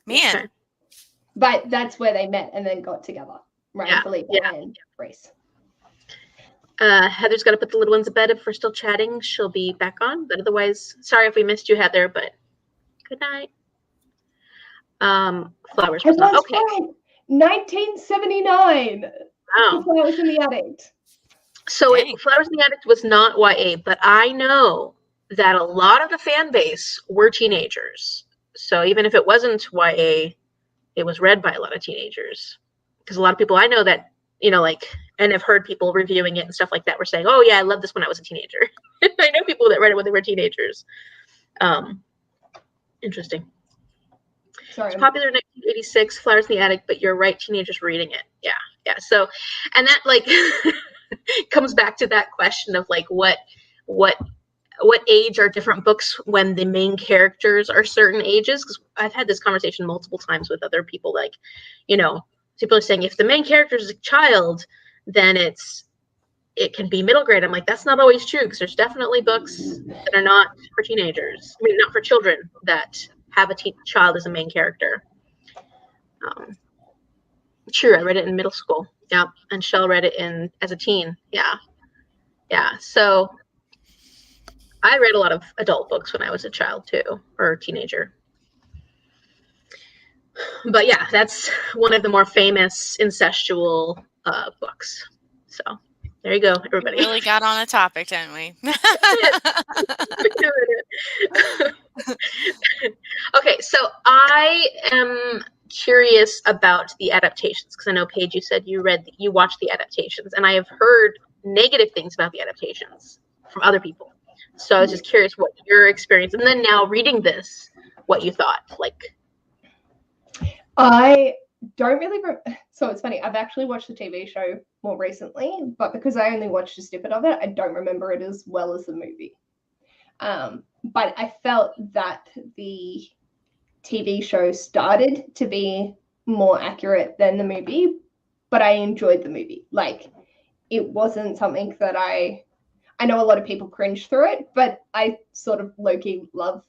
man. Okay. But that's where they met and then got together. Ryan, Felipe, and Reese. Heather's got to put the little ones to bed. If we're still chatting, she'll be back on. But otherwise, sorry if we missed you, Heather. But good night. Flowers. Okay. Right. 1979. Wow. Flowers in the Attic. So Flowers in the Attic was not YA, but I know that a lot of the fan base were teenagers. So even if it wasn't YA, it was read by a lot of teenagers. Because a lot of people I know that, and I've heard people reviewing it and stuff like that were saying, oh yeah, I loved this when I was a teenager. I know people that read it when they were teenagers. Interesting. Sorry. It's popular in 1986, Flowers in the Attic, but you're right, teenagers were reading it. Yeah. So, and that like comes back to that question of like what age are different books when the main characters are certain ages? Because I've had this conversation multiple times with other people. Like, people are saying if the main character is a child, then it can be middle grade. I'm like, that's not always true because there's definitely books that are not for teenagers. I mean, not for children that have a child as a main character. True, I read it in middle school. Yeah, and Shell read it as a teen. Yeah. So I read a lot of adult books when I was a child too, or a teenager. But yeah, that's one of the more famous incestual books. So there you go, everybody. We really got on a topic, didn't we? Okay, so I am curious about the adaptations because I know, Paige, you said you watched the adaptations, and I have heard negative things about the adaptations from other people. So I was just curious what your experience, and then now reading this, what you thought. Like, I don't really. So it's funny. I've actually watched the TV show more recently, but because I only watched a snippet of it, I don't remember it as well as the movie. But I felt that the TV show started to be more accurate than the movie, but I enjoyed the movie. Like, it wasn't something that I know a lot of people cringe through it, but I sort of low-key love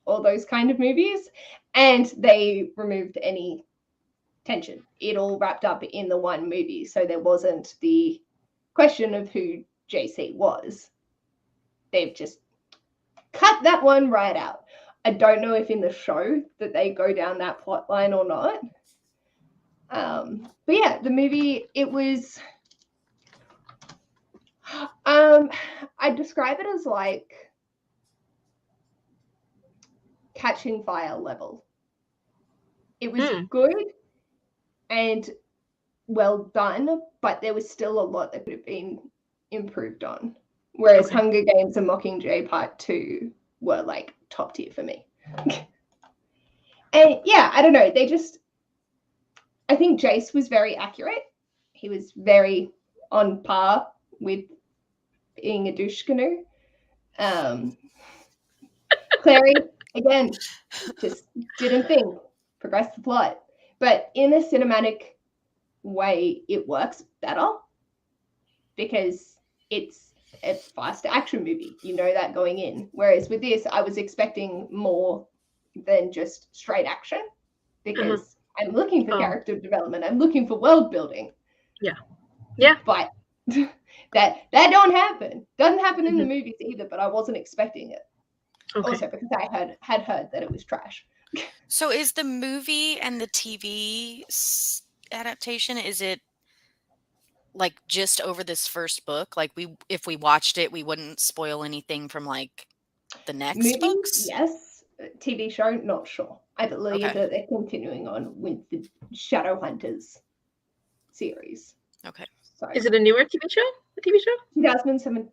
all those kind of movies, and they removed any tension. It all wrapped up in the one movie, so there wasn't the question of who JC was. They've just cut that one right out. I don't know if in the show that they go down that plot line or not. But yeah, the movie, it was, I describe it as like Catching Fire level. It was good, and well done, but there was still a lot that could have been improved on. Whereas Okay. Hunger Games and Mockingjay Part 2 were like top tier for me. And yeah, I don't know. I think Jace was very accurate. He was very on par with being a douche canoe. Clary, again, just didn't think, progress the plot. But in a cinematic way, it works better because it's a fast action movie. You know that going in. Whereas with this, I was expecting more than just straight action because I'm looking for character development. I'm looking for world building. Yeah. But that don't happen. Doesn't happen in the movies either, but I wasn't expecting it. Okay. Also because I had heard that it was trash. So is the movie and the TV adaptation, is it like just over this first book? Like if we watched it, we wouldn't spoil anything from like the next Movie, books? yes. TV show, not sure. I believe that they're continuing on with the Shadowhunters series. Okay. So Is it a newer TV show? A TV show? 2007,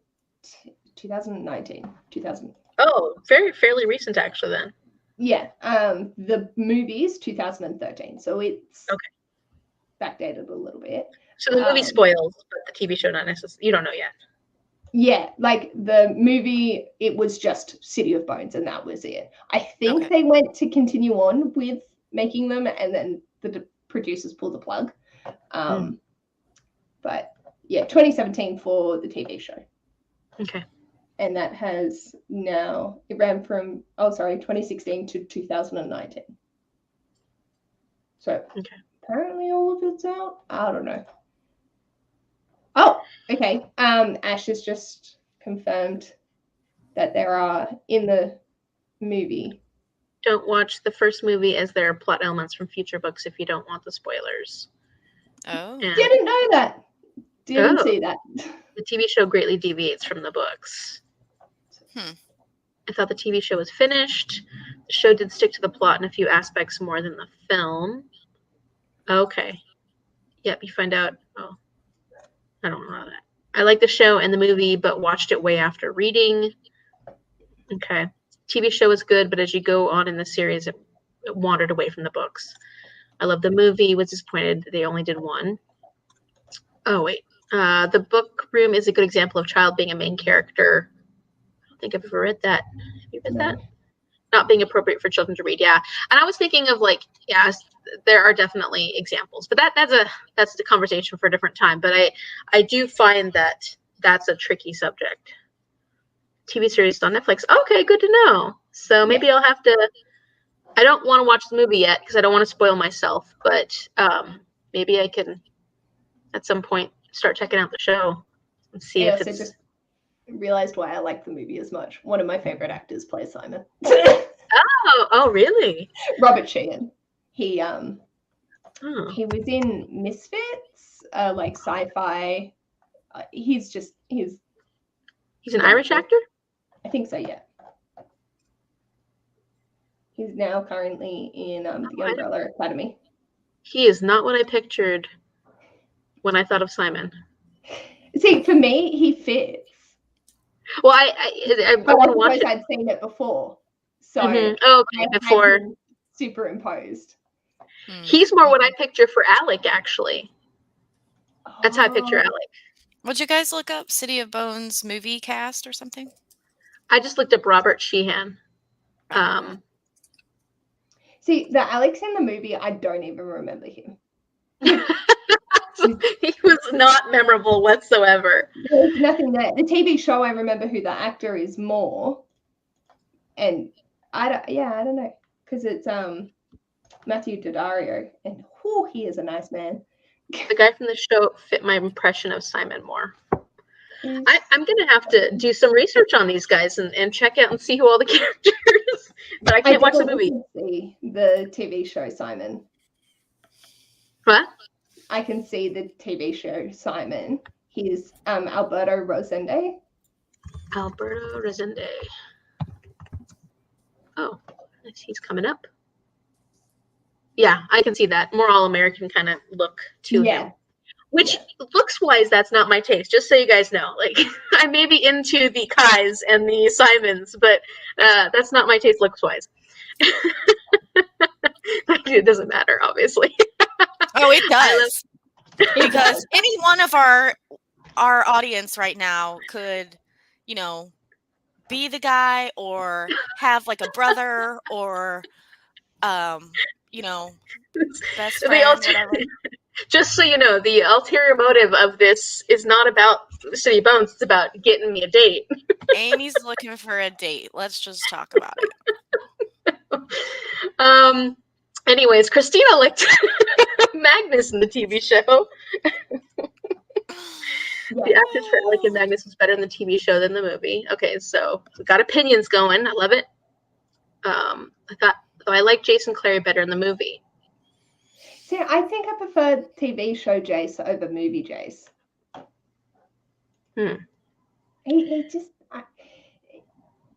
2019, 2000. Oh, fairly recent actually then. Yeah. The movie's 2013, so it's backdated a little bit. So the movie spoils, but the TV show not necessarily. You don't know yet. Yeah, like the movie, it was just City of Bones, and that was it. I think they went to continue on with making them, and then the producers pulled the plug. But yeah, 2017 for the TV show. Okay. And that has now, it ran from, 2016 to 2019. So apparently all of it's out. I don't know. Oh, okay. Ash has just confirmed that there are in the movie. Don't watch the first movie, as there are plot elements from future books if you don't want the spoilers. Oh. And Didn't know that. Didn't see that. The TV show greatly deviates from the books. I thought the TV show was finished. The show did stick to the plot in a few aspects more than the film. Okay. Yep, you find out. Oh, I don't know that. I like the show and the movie, but watched it way after reading. Okay. TV show was good, but as you go on in the series, it wandered away from the books. I love the movie. Was disappointed they only did one. Oh, wait. The book room is a good example of child being a main character. I don't think I've ever read that. Have you read that? Not being appropriate for children to read, yeah. And I was thinking of there are definitely examples, but that's the conversation for a different time. But I do find that that's a tricky subject. TV series on Netflix. Okay, good to know. So maybe I'll have to. I don't want to watch the movie yet because I don't want to spoil myself. But maybe I can, at some point, start checking out the show and see if it's. Just realized why I like the movie as much. One of my favorite actors plays Simon. Oh, really? Robert Sheehan. He was in Misfits, like sci-fi. He's an Irish actor? I think so, yeah. He's now currently in the Umbrella Academy. He is not what I pictured when I thought of Simon. See, for me, he fits. Well, I want to watch it. I'd seen it before. So before superimposed. He's more what I picture for Alec, actually. That's how I picture Alec. Would you guys look up City of Bones movie cast or something? I just looked up Robert Sheehan. See, the Alex in the movie, I don't even remember him. He was not memorable whatsoever. There's nothing there. The TV show, I remember who the actor is more. And I don't know. Because it's Matthew Daddario. And he is a nice man. The guy from the show fit my impression of Simon more. I'm going to have to do some research on these guys and check out and see who all the characters. But I can't watch the movie. See the TV show Simon. What? I can see the TV show Simon. He's Alberto Rosende. Alberto Rosende. Oh, he's coming up. Yeah, I can see that. More all-American kind of look to him. Which looks-wise, that's not my taste. Just so you guys know, like I may be into the Kais and the Simons, but that's not my taste looks-wise. It doesn't matter, obviously. Oh, it does. Because any one of our audience right now could, you know, be the guy or have like a brother or, you know, best friend, whatever. Just so you know, the ulterior motive of this is not about City Bones. It's about getting me a date. Amy's looking for a date. Let's just talk about it. Anyways, Christina liked Magnus in the TV show. The actress for Alec and Magnus was better in the TV show than the movie. Okay, so we got opinions going. I love it. I like Jason Clary better in the movie. See, I think I prefer TV show Jace over movie Jace. He just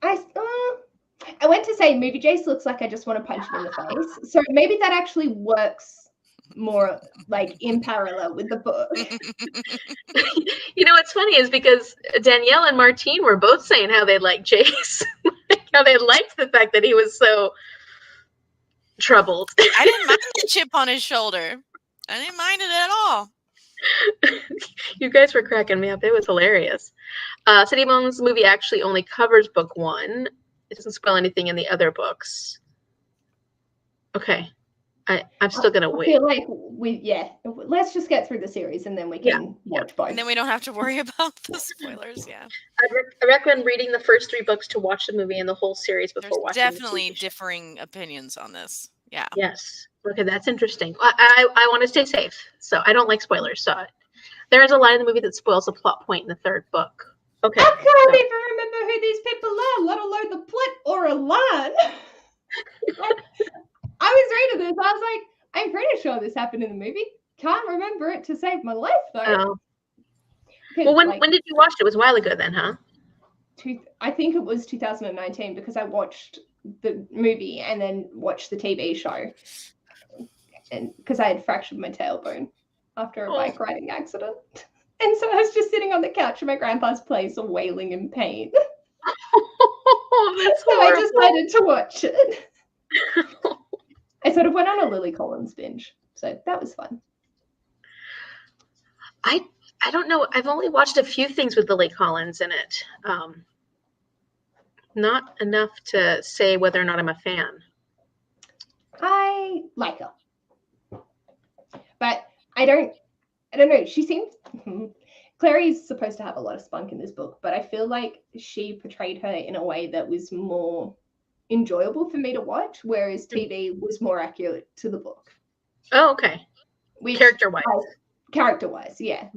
I went to say movie Jace looks like I just want to punch him in the face. So maybe that actually works more like in parallel with the book. You know what's funny is because Danielle and Martine were both saying how they like Jace, how they liked the fact that he was so troubled. I didn't mind the chip on his shoulder. I didn't mind it at all. You guys were cracking me up. It was hilarious. City Bones movie actually only covers book 1. It doesn't spoil anything in the other books. Okay. I'm still going to wait. I feel like let's just get through the series and then we can watch both. And then we don't have to worry about the spoilers, I recommend reading the first 3 books to watch the movie and the whole series before watching definitely differing opinions on this. Yeah. Yes. Okay, that's interesting. I want to stay safe, so I don't like spoilers. So there is a line in the movie that spoils a plot point in the 3rd book. Okay. I can't even remember who these people are, let alone the plot or a line. I was reading this. I was like, I'm pretty sure this happened in the movie. Can't remember it to save my life, though. Well, when did you watch it? It was a while ago then, huh? I think it was 2019 because I watched the movie and then watched the TV show. And because I had fractured my tailbone after a bike riding accident. And so I was just sitting on the couch in my grandpa's place wailing in pain. That's so horrible. I decided to watch it. I sort of went on a Lily Collins binge, so that was fun. I don't know. I've only watched a few things with Lily Collins in it. Not enough to say whether or not I'm a fan. I like her, but I don't know. She seems Clary's supposed to have a lot of spunk in this book, but I feel like she portrayed her in a way that was more enjoyable for me to watch, whereas TV was more accurate to the book. Oh, okay. Character-wise, yeah.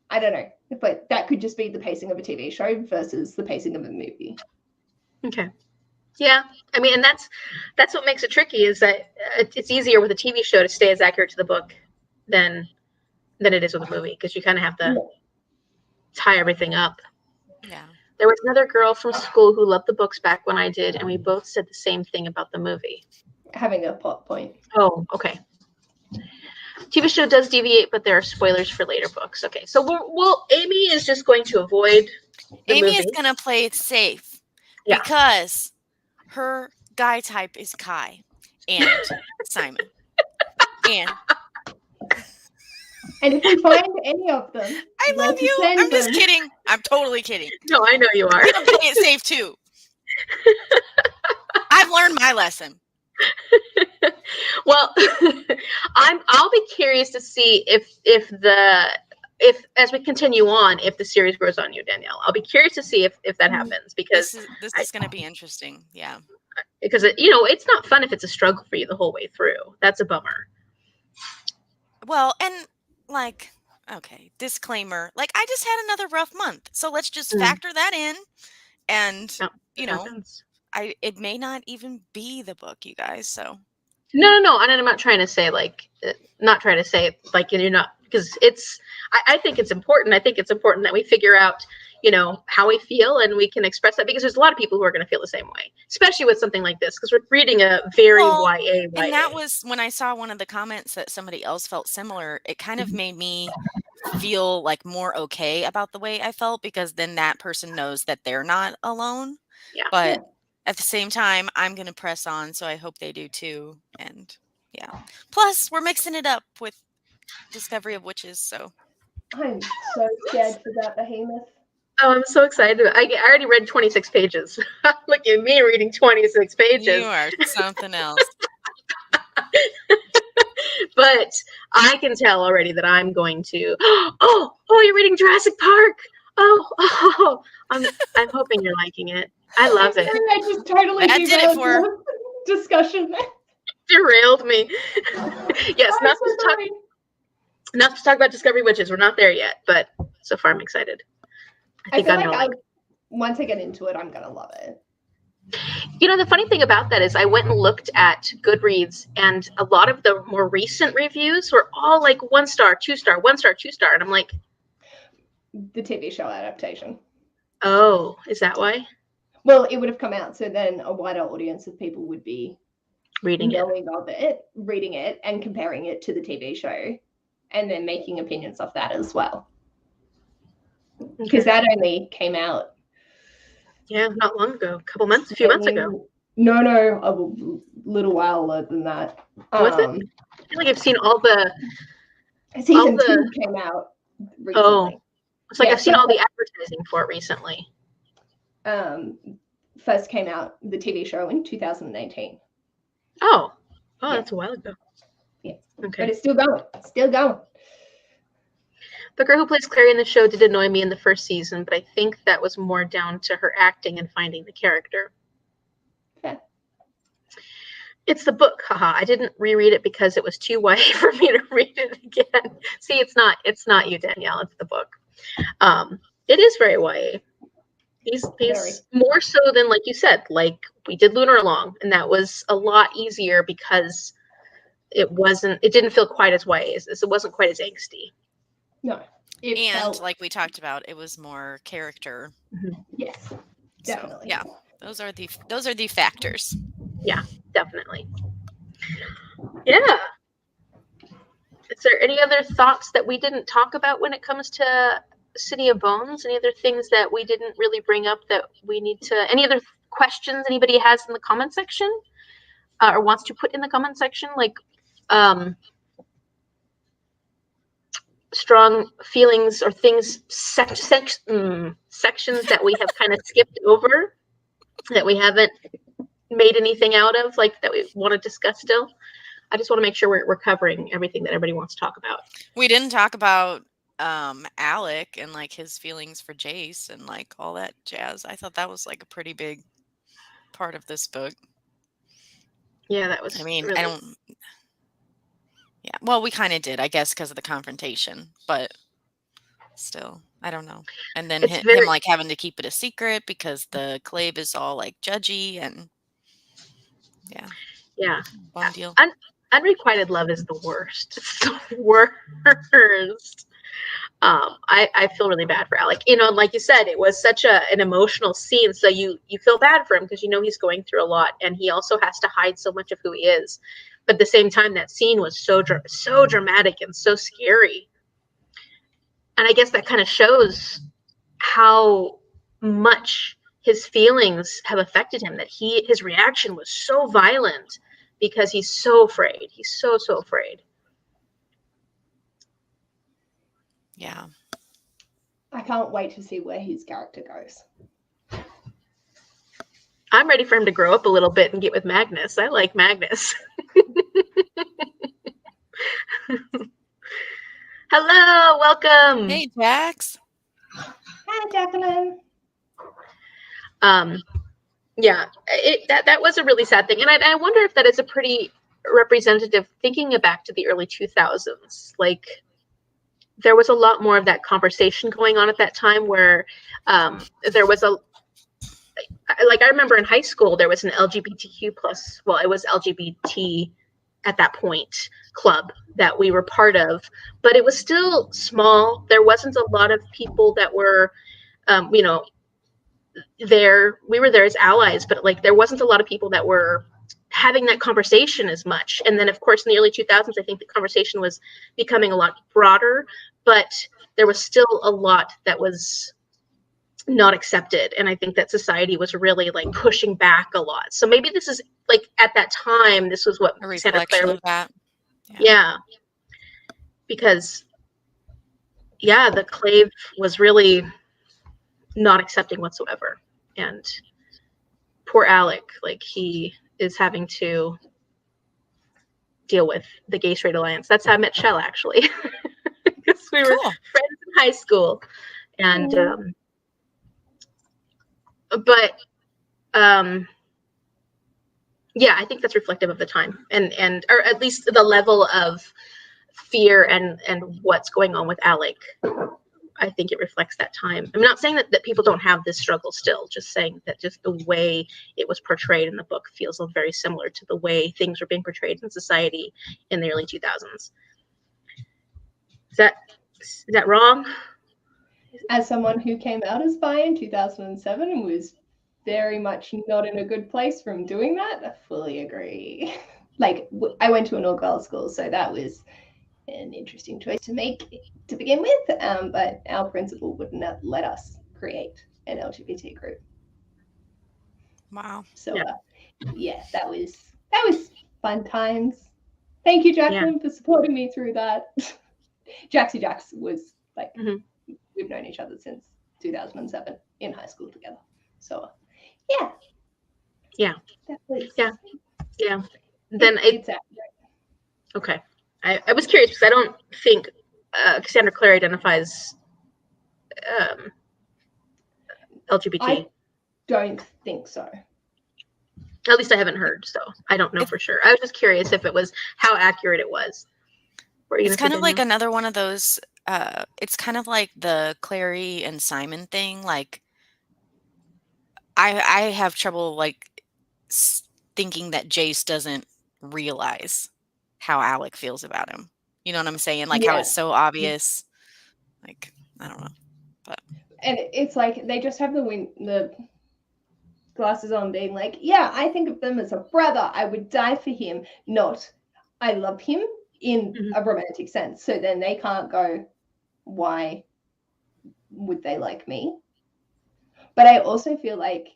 I don't know, but that could just be the pacing of a TV show versus the pacing of a movie. Okay. Yeah, I mean, and that's what makes it tricky is that it's easier with a TV show to stay as accurate to the book than it is with a movie because you kind of have to tie everything up. Yeah. There was another girl from school who loved the books back when I did, and we both said the same thing about the movie. Having a plot point. Oh, okay. TV show does deviate, but there are spoilers for later books. Okay, so Amy is just going to avoid the Amy movie. is going to play it safe because her guy type is Kai and Simon. And if you find any of them, I love you. I'm just kidding. I'm totally kidding. No, I know you are. I'm going to play it safe too. I've learned my lesson. Well, I'll be curious to see if as we continue on, if the series grows on you, Danielle. I'll be curious to see if that happens because this is going to be interesting. Yeah. Because it's not fun if it's a struggle for you the whole way through. That's a bummer. Well, and okay, disclaimer. I just had another rough month, so let's just factor that in. And it may not even be the book, you guys. So no, and I'm not trying to say you're not because I think it's important. I think it's important that we figure out, how we feel and we can express that, because there's a lot of people who are going to feel the same way, especially with something like this, because we're reading a very YA. And that was when I saw one of the comments that somebody else felt similar. It kind of made me feel like more okay about the way I felt, because then that person knows that they're not alone. Yeah. But at the same time, I'm going to press on, so I hope they do too. And yeah. Plus, we're mixing it up with Discovery of Witches, so. I'm so scared for that behemoth. Oh, I'm so excited. I already read 26 pages. Look at me reading 26 pages. You are something else. But I can tell already that I'm going to. Oh, you're reading Jurassic Park. I'm hoping you're liking it. I love it. I just totally That did it for her. Discussion. Derailed me. Yes, not to talk about Discovery Witches. We're not there yet, but so far I'm excited. I feel like once I get into it, I'm gonna love it. The funny thing about that is I went and looked at Goodreads, and a lot of the more recent reviews were all like 1 star, 2 star, 1 star, 2 star, and I'm like, the TV show adaptation. Oh, is that why? Well, it would have come out, so then a wider audience of people would be reading it, and comparing it to the TV show, and then making opinions of that as well. Because that only came out. Yeah, not long ago. A few months ago. No, a little while older than that. Was it? I feel like I've seen all the... Season 2 came out recently. Oh, it's like I've seen all the advertising for it recently. First came out, the TV show, in 2018. Oh, that's a while ago. Yeah. Okay. But it's still going. The girl who plays Clary in the show did annoy me in the first season, but I think that was more down to her acting and finding the character. Yeah. It's the book, haha. I didn't reread it because it was too YA for me to read it again. See, it's not you, Danielle. It's the book. It is very YA. These more so than, like you said, like we did Lunar Long, and that was a lot easier because it didn't feel quite as YA as this. It wasn't quite as angsty. No. Like we talked about, it was more character. Mm-hmm. Yes, definitely. So, yeah, those are the factors. Yeah, definitely. Yeah. Is there any other thoughts that we didn't talk about when it comes to City of Bones? Any other things that we didn't really bring up that we need to? Any other questions anybody has in the comment section, or wants to put in the comment section? Like, strong feelings or things, sections that we have kind of skipped over, that we haven't made anything out of, like that we want to discuss still. I just want to make sure we're covering everything that everybody wants to talk about. We didn't talk about Alec and like his feelings for Jace and like all that jazz. I thought that was like a pretty big part of this book. Yeah, that was. I mean, really... I don't. Yeah, well, we kind of did, I guess, because of the confrontation, but still, I don't know. And then him like having to keep it a secret because the Clave is all like judgy and yeah, bum deal. Unrequited love is the worst. It's the worst. I feel really bad for Alec. Like you said, it was such an emotional scene, so you feel bad for him because he's going through a lot, and he also has to hide so much of who he is. But at the same time, that scene was so dramatic and so scary. And I guess that kind of shows how much his feelings have affected him, that his reaction was so violent because he's so afraid. He's so afraid. Yeah. I can't wait to see where his character goes. I'm ready for him to grow up a little bit and get with Magnus. I like Magnus. Hello, welcome. Hey, Jax. Hi, Jacqueline. Yeah, that was a really sad thing, and I wonder if that is a pretty representative, thinking back to the early 2000s. Like, there was a lot more of that conversation going on at that time, where there was I remember in high school there was an LGBTQ plus, well, it was LGBT at that point club that we were part of, but it was still small. There wasn't a lot of people that were, there. We were there as allies, but like there wasn't a lot of people that were having that conversation as much. And then of course in the early 2000s, I think the conversation was becoming a lot broader, but there was still a lot that was not accepted. And I think that society was really like pushing back a lot. So maybe this is like at that time, this was what A Cassandra Clare reflection was. of that. Yeah. Because the clave was really not accepting whatsoever. And poor Alec, like he is having to deal with the Gay Straight Alliance. That's how I met Shell, actually. Because we were Cool. friends in high school. And I think that's reflective of the time, and or at least the level of fear and what's going on with Alec. I think it reflects that time. I'm not saying that people don't have this struggle still, just saying that just the way it was portrayed in the book feels very similar to the way things were being portrayed in society in the early 2000s. Is that wrong? As someone who came out as bi in 2007 and was very much not in a good place from doing that, I fully agree. Like, I went to an all-girls school, so that was an interesting choice to make to begin with, but our principal wouldn't let us create an LGBT group. Wow. So that was fun times. Thank you, Jacqueline, for supporting me through that. Jaxie Jax was like, we've known each other since 2007 in high school together. So that was, Then it's accurate. Okay. I was curious because I don't think Cassandra Clare identifies LGBT. I don't think so. At least I haven't heard, so I don't know for sure. I was just curious if it was how accurate it was. It's kind of like another one of those. It's kind of like the Clary and Simon thing. Like, I have trouble like thinking that Jace doesn't realize how Alec feels about him. You know what I'm saying? Like how it's so obvious. Like, I don't know. But and it's like they just have the glasses on, being like, yeah, I think of them as a brother. I would die for him. Not, I love him in a romantic sense. So then they can't go, why would they like me? But I also feel like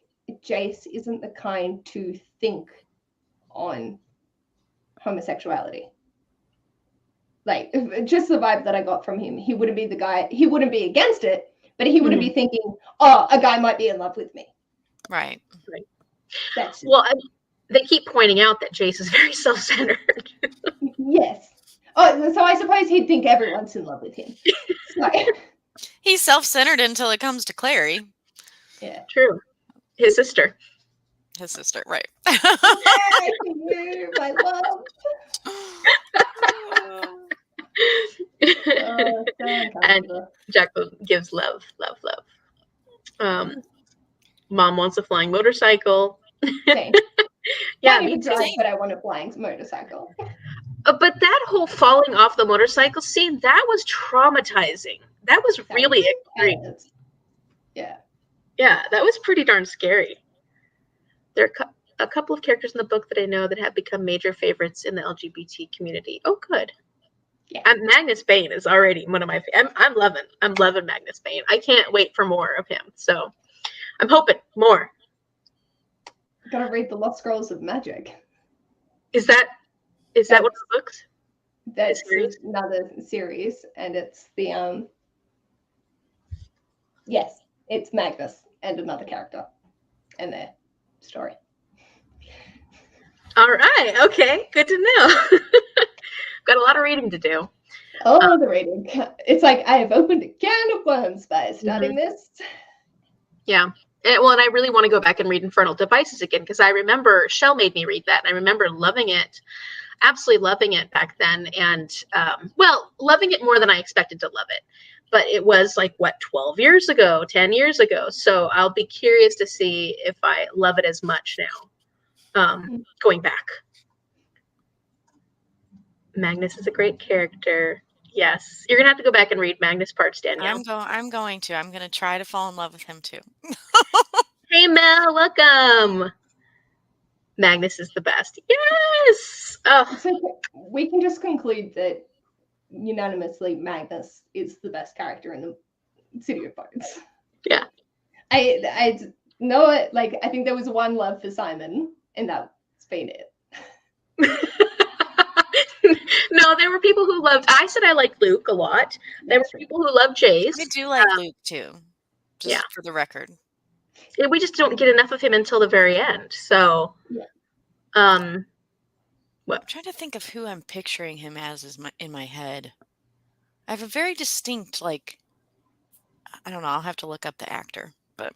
Jace isn't the kind to think on homosexuality. Like, just the vibe that I got from him, he wouldn't be the guy, he wouldn't be against it, but he wouldn't be thinking, oh, a guy might be in love with me. Right. They keep pointing out that Jace is very self-centered. Yes. Oh, so I suppose he'd think everyone's in love with him. So. He's self-centered until it comes to Clary. Yeah. True. His sister, right. Yay, you, my love. And Jacqueline gives love. Mom wants a flying motorcycle. Same. Can't even drive, but I want a flying motorcycle. But that whole falling off the motorcycle scene, that was traumatizing. That was really extreme. Yeah, that was pretty darn scary. There are a couple of characters in the book that I know that have become major favorites in the LGBT community. Oh, good. Yeah. Magnus Bane is already one of my. I'm loving Magnus Bane. I can't wait for more of him. So I'm hoping more. Gotta read the Lost Scrolls of Magic. Is that one of the books? That's another series, and it's the yes, it's Magnus and another character and their story. All right. Okay. Good to know. Got a lot of reading to do. Oh, the reading. It's like I have opened a can of worms by starting this. Yeah. And I really want to go back and read Infernal Devices again, because I remember Shell made me read that, and I remember loving it, absolutely loving it back then. And, loving it more than I expected to love it. But it was 12 years ago, 10 years ago. So I'll be curious to see if I love it as much now, going back. Magnus is a great character. Yes. You're going to have to go back and read Magnus parts, Danielle. I'm going to. I'm going to try to fall in love with him too. Hey, Mel, welcome. Magnus is the best. Yes. Oh. So we can just conclude that unanimously Magnus is the best character in the City of Bones. Yeah. I know it. Like, I think there was one love for Simon, and that's been it. No, there were people who loved. I said I liked Luke a lot. There were people who loved Jace. I do like Luke too. Just for the record. We just don't get enough of him until the very end. So, I'm trying to think of who I'm picturing him as in my head. I have a very distinct, like, I don't know. I'll have to look up the actor, but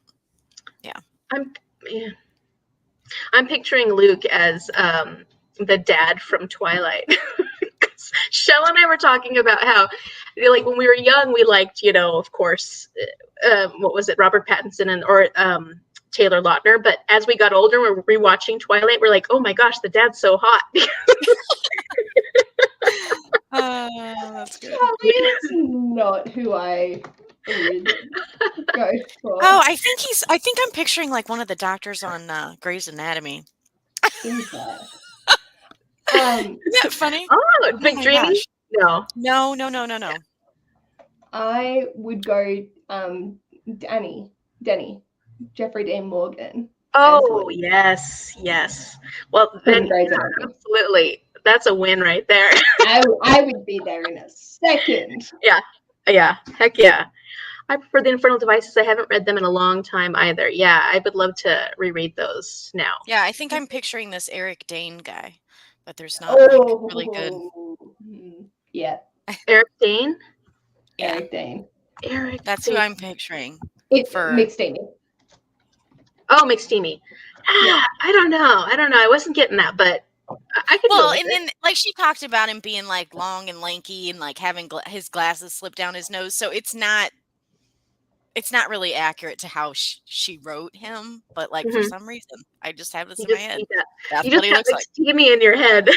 yeah. I'm picturing Luke as the dad from Twilight. Shell and I were talking about how, like, when we were young, we liked, of course, what was it, Robert Pattinson or Taylor Lautner. But as we got older, we're rewatching Twilight. We're like, oh my gosh, the dad's so hot. That's good. It's not who I would go for. Oh, I think I'm picturing like one of the doctors on Grey's Anatomy. Isn't that funny? Oh, Big Dreamy? No. No. I would go Denny, Jeffrey Dean Morgan. Oh, yes. Well, then, absolutely. That's a win right there. I would be there in a second. Yeah. Heck yeah. I prefer the Infernal Devices. I haven't read them in a long time either. Yeah, I would love to reread those now. Yeah, I think I'm picturing this Eric Dane guy, but there's not really good. Yeah. Eric Dane? Yeah. Eric Dane. That's who I'm picturing. It's McSteamy. Oh, McSteamy. I don't know. I wasn't getting that, but I could. Well, and then like she talked about him being like long and lanky and like having his glasses slip down his nose, so it's not really accurate to how she wrote him. But like for some reason, I just have this in my head. That's you what just he looks like. McSteamy in your head.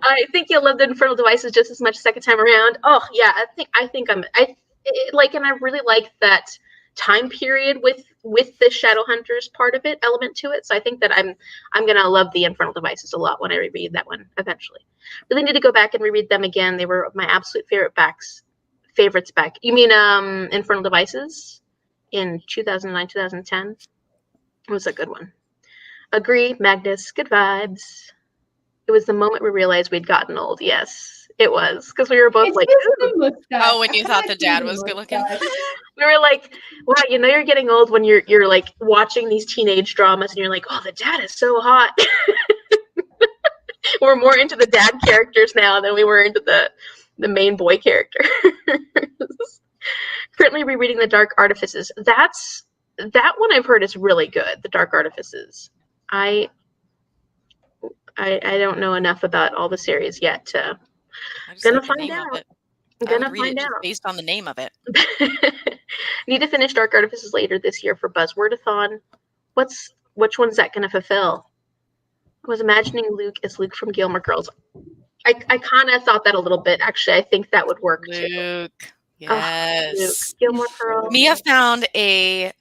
I think you'll love the Infernal Devices just as much second time around. Oh yeah, I think and I really like that time period with the Shadowhunters element to it. So I think that I'm gonna love the Infernal Devices a lot when I reread that one eventually. Really need to go back and reread them again. They were my absolute favorites back. You mean Infernal Devices in 2009, 2010? It was a good one. Agree, Magnus. Good vibes. It was the moment we realized we'd gotten old. Yes, it was. Because we were both like, oh, when you thought the dad was good looking? We were like, wow, you're getting old when you're like watching these teenage dramas and you're like, oh, the dad is so hot. We're more into the dad characters now than we were into the main boy character. Currently rereading The Dark Artifices. That one I've heard is really good, The Dark Artifices. I don't know enough about all the series yet to. I'm gonna find out. I'm gonna find out based on the name of it. Need to finish Dark Artifices later this year for Buzzwordathon. Which one's that gonna fulfill? I was imagining Luke as Luke from Gilmore Girls. I kind of thought that a little bit. Actually, I think that would work too. Luke, yes. Luke, Gilmore Girls. Mia found a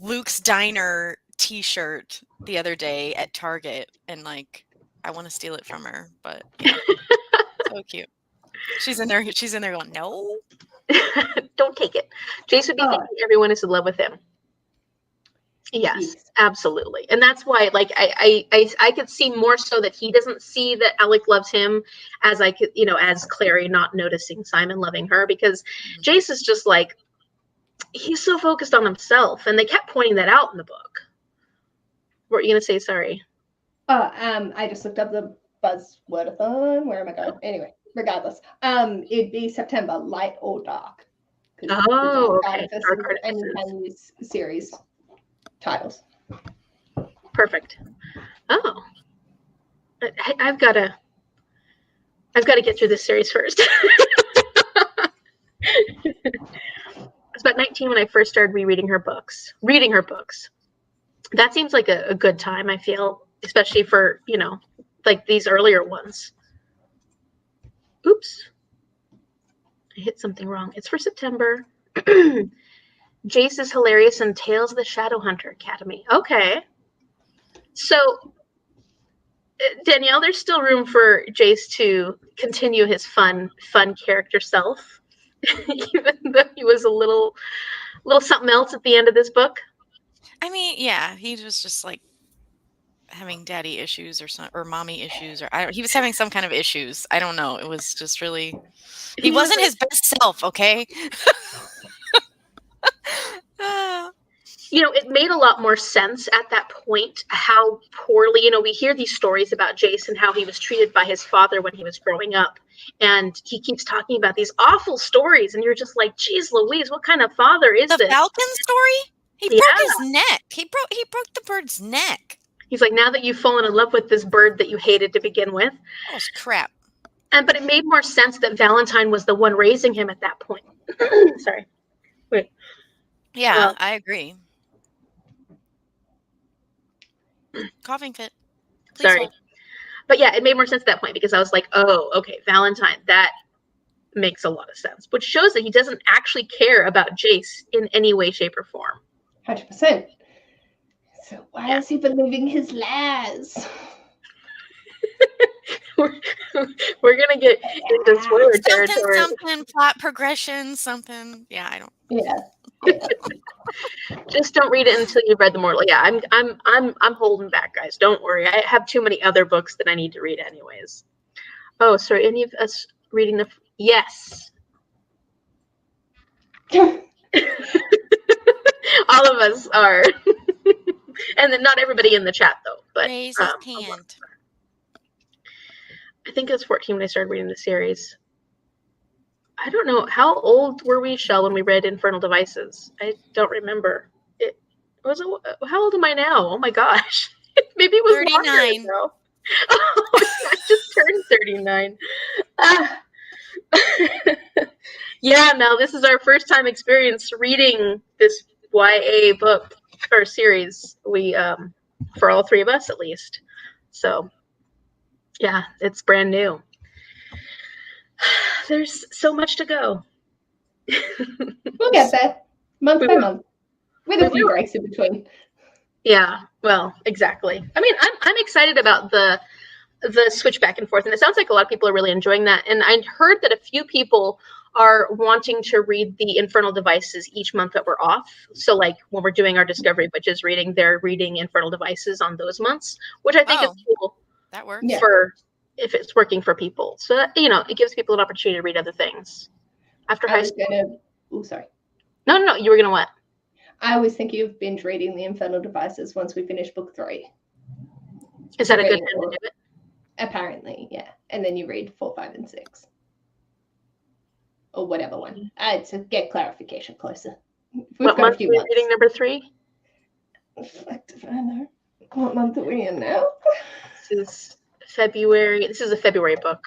Luke's Diner T-shirt the other day at Target, and like I want to steal it from her, but yeah. So cute. She's in there going, no. Don't take it. Jace would be thinking everyone is in love with him. Yes, absolutely. And that's why, like, I could see more so that he doesn't see that Alec loves him as I could, as Clary not noticing Simon loving her, because Jace is just like, he's so focused on himself, and they kept pointing that out in the book. What were you gonna say? Sorry. I just looked up the Buzzwordathon. Where am I going? Anyway, regardless, it'd be September, light or dark. Oh, okay. Dark Artifices and these series titles. Perfect. Oh, I've got to get through this series first. I was about 19 when I first started reading her books. That seems like a good time, I feel. especially for, like these earlier ones. Oops. I hit something wrong. It's for September. Jace is hilarious in Tales of the Shadowhunter Academy. Okay. So, Danielle, there's still room for Jace to continue his fun character self, even though he was a little something else at the end of this book. I mean, yeah, he was just like having daddy issues or mommy issues, he was having some kind of issues. I don't know. It was just really, he wasn't his best self. Okay. It made a lot more sense at that point how poorly, we hear these stories about Jason, how he was treated by his father when he was growing up. And he keeps talking about these awful stories. And you're just like, geez, Louise, what kind of father is this? The Falcon story? He broke his neck. He broke the bird's neck. He's like, now that you've fallen in love with this bird that you hated to begin with. Oh, crap. But it made more sense that Valentine was the one raising him at that point. Sorry. Wait. Yeah, I agree. Coughing fit. Please Sorry. hold. But yeah, it made more sense at that point because I was like, oh, okay, Valentine, that makes a lot of sense. Which shows that he doesn't actually care about Jace in any way, shape, or form. 100%. So why is he believing his lies? We're gonna get into spoiler territory. Something plot progression, something. Yeah, I don't. Yeah. Just don't read it until you've read the moral. Yeah, I'm holding back, guys. Don't worry. I have too many other books that I need to read anyways. Oh, sorry. Any of us reading the? Yes. All of us are. And then not everybody in the chat though. But raise his hand. I think I was 14 when I started reading the series. I don't know. How old were we, Shell, when we read Infernal Devices? I don't remember. How old am I now? Oh my gosh. Maybe it was 39. Ago. Oh, I just turned 39. Yeah, Mel, this is our first time experience reading this YA book or series. We for all three of us at least. So yeah, it's brand new. There's so much to go. We'll get there, month by month, with a few breaks in between. Yeah, well, exactly. I mean, I'm excited about the switch back and forth, and it sounds like a lot of people are really enjoying that. And I heard that a few people are wanting to read the Infernal Devices each month that we're off. So, like when we're doing our Discovery Witches reading, they're reading Infernal Devices on those months, which I think is cool. That works. For if it's working for people. So, it gives people an opportunity to read other things. After high school. Sorry. No, you were going to what? I was thinking of binge reading the Infernal Devices once we finish book 3. Is that a good time to do it? Apparently, yeah. And then you read 4, 5, and 6. Or whatever one. To get clarification closer. What month are we reading number 3? Reflective, I know. What month are we in now? This is February. This is a February book.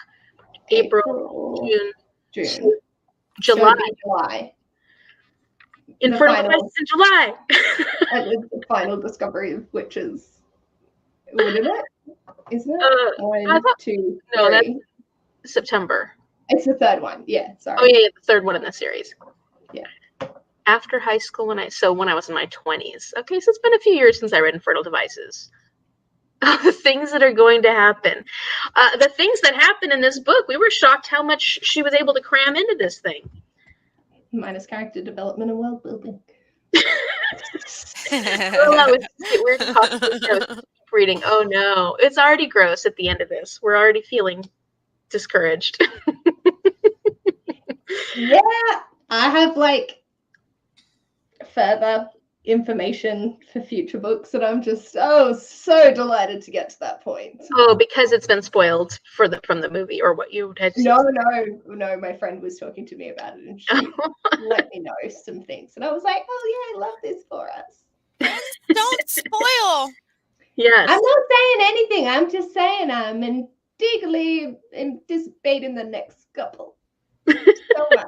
April, June. July. July. Infernal Devices in July. And it's the final Discovery of Witches. Wouldn't it? Isn't it? 1, 2, 3. No, that's September. It's the third one. Yeah, sorry. Oh, yeah, the third one in the series. Yeah. After high school, when I was in my 20s. Okay, so it's been a few years since I read Infernal Devices. The things that are going to happen. The things that happen in this book, we were shocked how much she was able to cram into this thing. Minus character development and world building. We're talking reading. Oh no, it's already gross at the end of this. We're already feeling discouraged. Yeah, I have further information for future books, and I'm just so delighted to get to that point. Oh, because it's been spoiled from the movie, or what you had seen? No, my friend was talking to me about it, and she let me know some things, and I was like, oh yeah, I love this for us. Don't spoil. Yes. I'm not saying anything. I'm just saying I'm eagerly anticipating the next couple. So much.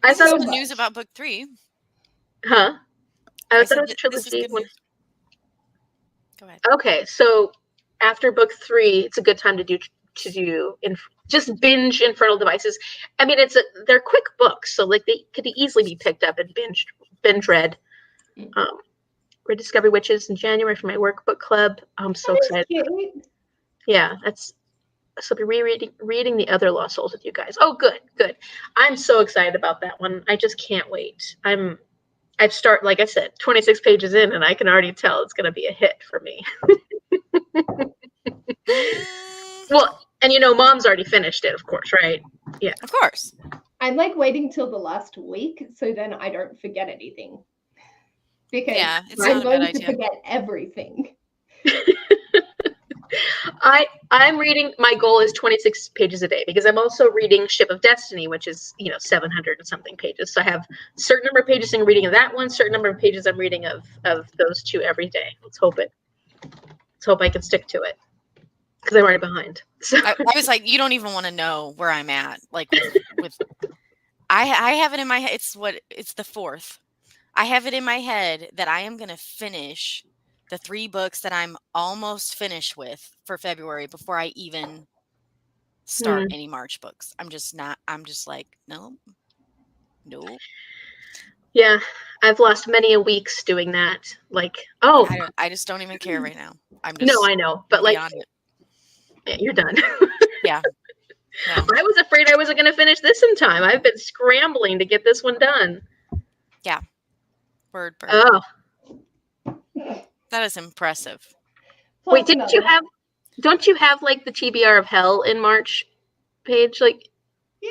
I thought it was news about book 3. Huh? I thought it was trilogy. Go ahead. Okay, so after book 3, it's a good time to do just binge Infernal Devices. I mean, they're quick books, so like they could easily be picked up and binge read. Read Discovery Witches in January for my workbook club. I'm so excited. Cute. Yeah, so I'll be reading The Other Lost Souls with you guys. Oh, good. I'm so excited about that one. I just can't wait. Like I said, 26 pages in, and I can already tell it's going to be a hit for me. Well, and Mom's already finished it, of course, right? Yeah. Of course. I'm like waiting till the last week so then I don't forget anything. Because it's I'm not a bad going to idea. forget everything. I'm reading, my goal is 26 pages a day because I'm also reading Ship of Destiny, which is 700 and something pages. So I have a certain number of pages I'm reading of that one, certain number of pages I'm reading of those two every day. Let's hope I can stick to it because I'm already behind. So I was like, you don't even want to know where I'm at. Like with I have it in my head. It's the 4th. I have it in my head that I am going to finish the 3 books that I'm almost finished with for February before I even start any March books. I'm just like, no. Yeah, I've lost many a weeks doing that. Like, I just don't even care right now. I'm just no, I know, but like, yeah, you're done. Yeah. No. I was afraid I wasn't going to finish this in time. I've been scrambling to get this one done. Yeah. Word. Oh. That is impressive. Wait, don't you have like the TBR of Hell in March page? Like, yeah,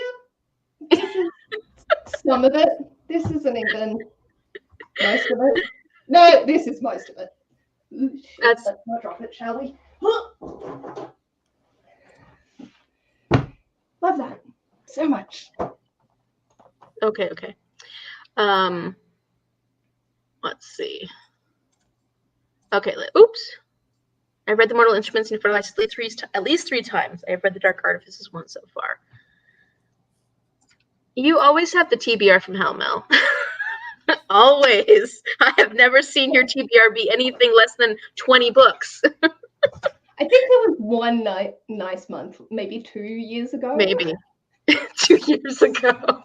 this is some of it. This isn't even most of it. No, this is most of it. Let's not drop it, shall we? Love that so much. Okay. Let's see. Okay, oops. I read The Mortal Instruments and Fertilized at least 3 times. I've read The Dark Artifices once so far. You always have the TBR from Hell, Mel. Always. I have never seen your TBR be anything less than 20 books. I think there was one nice month, maybe 2 years ago. Maybe 2 years ago.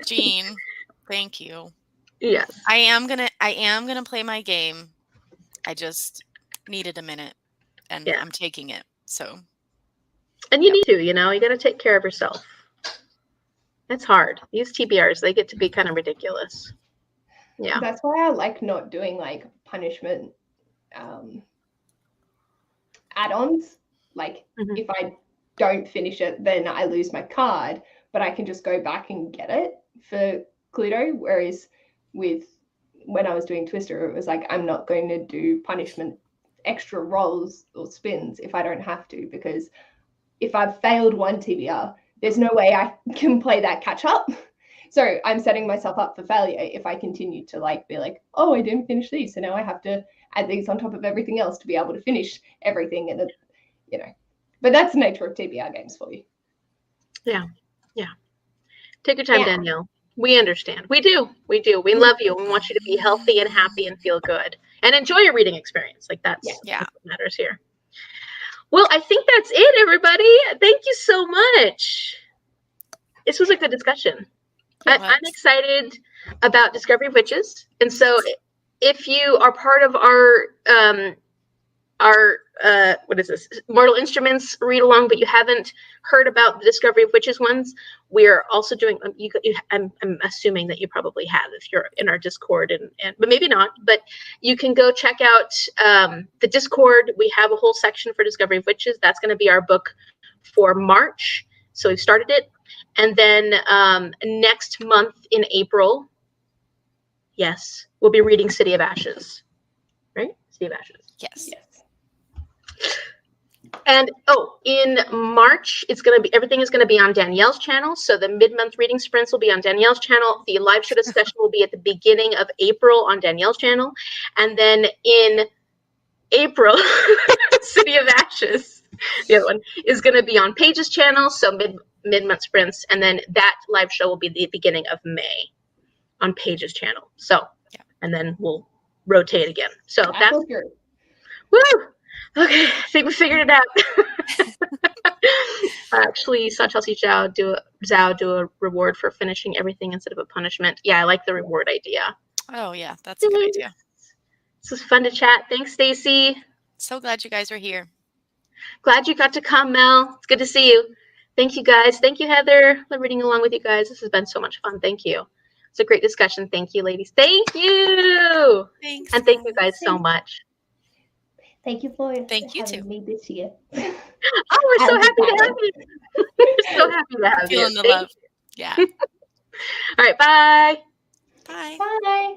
Jean, thank you. Yes. I am gonna play my game. I just needed a minute, and I'm taking it. So. And you need to, you got to take care of yourself. It's hard. These TBRs, they get to be kind of ridiculous. Yeah. That's why I like not doing like punishment add-ons. Like if I don't finish it, then I lose my card, but I can just go back and get it for Cluedo. Whereas when I was doing Twister, it was like, I'm not going to do punishment extra rolls or spins if I don't have to, because if I've failed one TBR, there's no way I can play that catch up. So I'm setting myself up for failure if I continue to like be like, oh, I didn't finish these, so now I have to add these on top of everything else to be able to finish everything. And but that's the nature of TBR games for you. Yeah. Take your time, Danielle. We understand. We do. We love you. We want you to be healthy and happy and feel good and enjoy your reading experience. Like that's what matters here. Well, I think that's it, everybody. Thank you so much. This was a good discussion. I'm excited about Discovery of Witches. And so if you are part of our what is this? Mortal Instruments read along, but you haven't heard about the Discovery of Witches ones, we're also doing. I'm assuming that you probably have if you're in our Discord, but maybe not. But you can go check out the Discord. We have a whole section for Discovery of Witches. That's going to be our book for March. So we've started it, and then next month in April, yes, we'll be reading City of Ashes. Right, City of Ashes. Yes. And in March, everything is gonna be on Danielle's channel. So the mid-month reading sprints will be on Danielle's channel. The live show discussion will be at the beginning of April on Danielle's channel, and then in April, City of Ashes, the other one, is gonna be on Paige's channel. So mid-month sprints, and then that live show will be the beginning of May on Paige's channel. So, and then we'll rotate again. So that's. Woo! Okay, I think we figured it out. Actually, saw Chelsea Zhao do a reward for finishing everything instead of a punishment. Yeah, I like the reward idea. Oh, yeah, that's a good idea. This was fun to chat. Thanks, Stacy. So glad you guys were here. Glad you got to come, Mel. It's good to see you. Thank you, guys. Thank you, Heather. Love reading along with you guys. This has been so much fun. Thank you. It's a great discussion. Thank you, ladies. Thank you. Thanks. And thank you guys so much. Thank you for Thank you having too. me this year. Oh, we're so happy to have you. We're so happy to have you. Feeling the love. Yeah. All right, bye. Bye. Bye.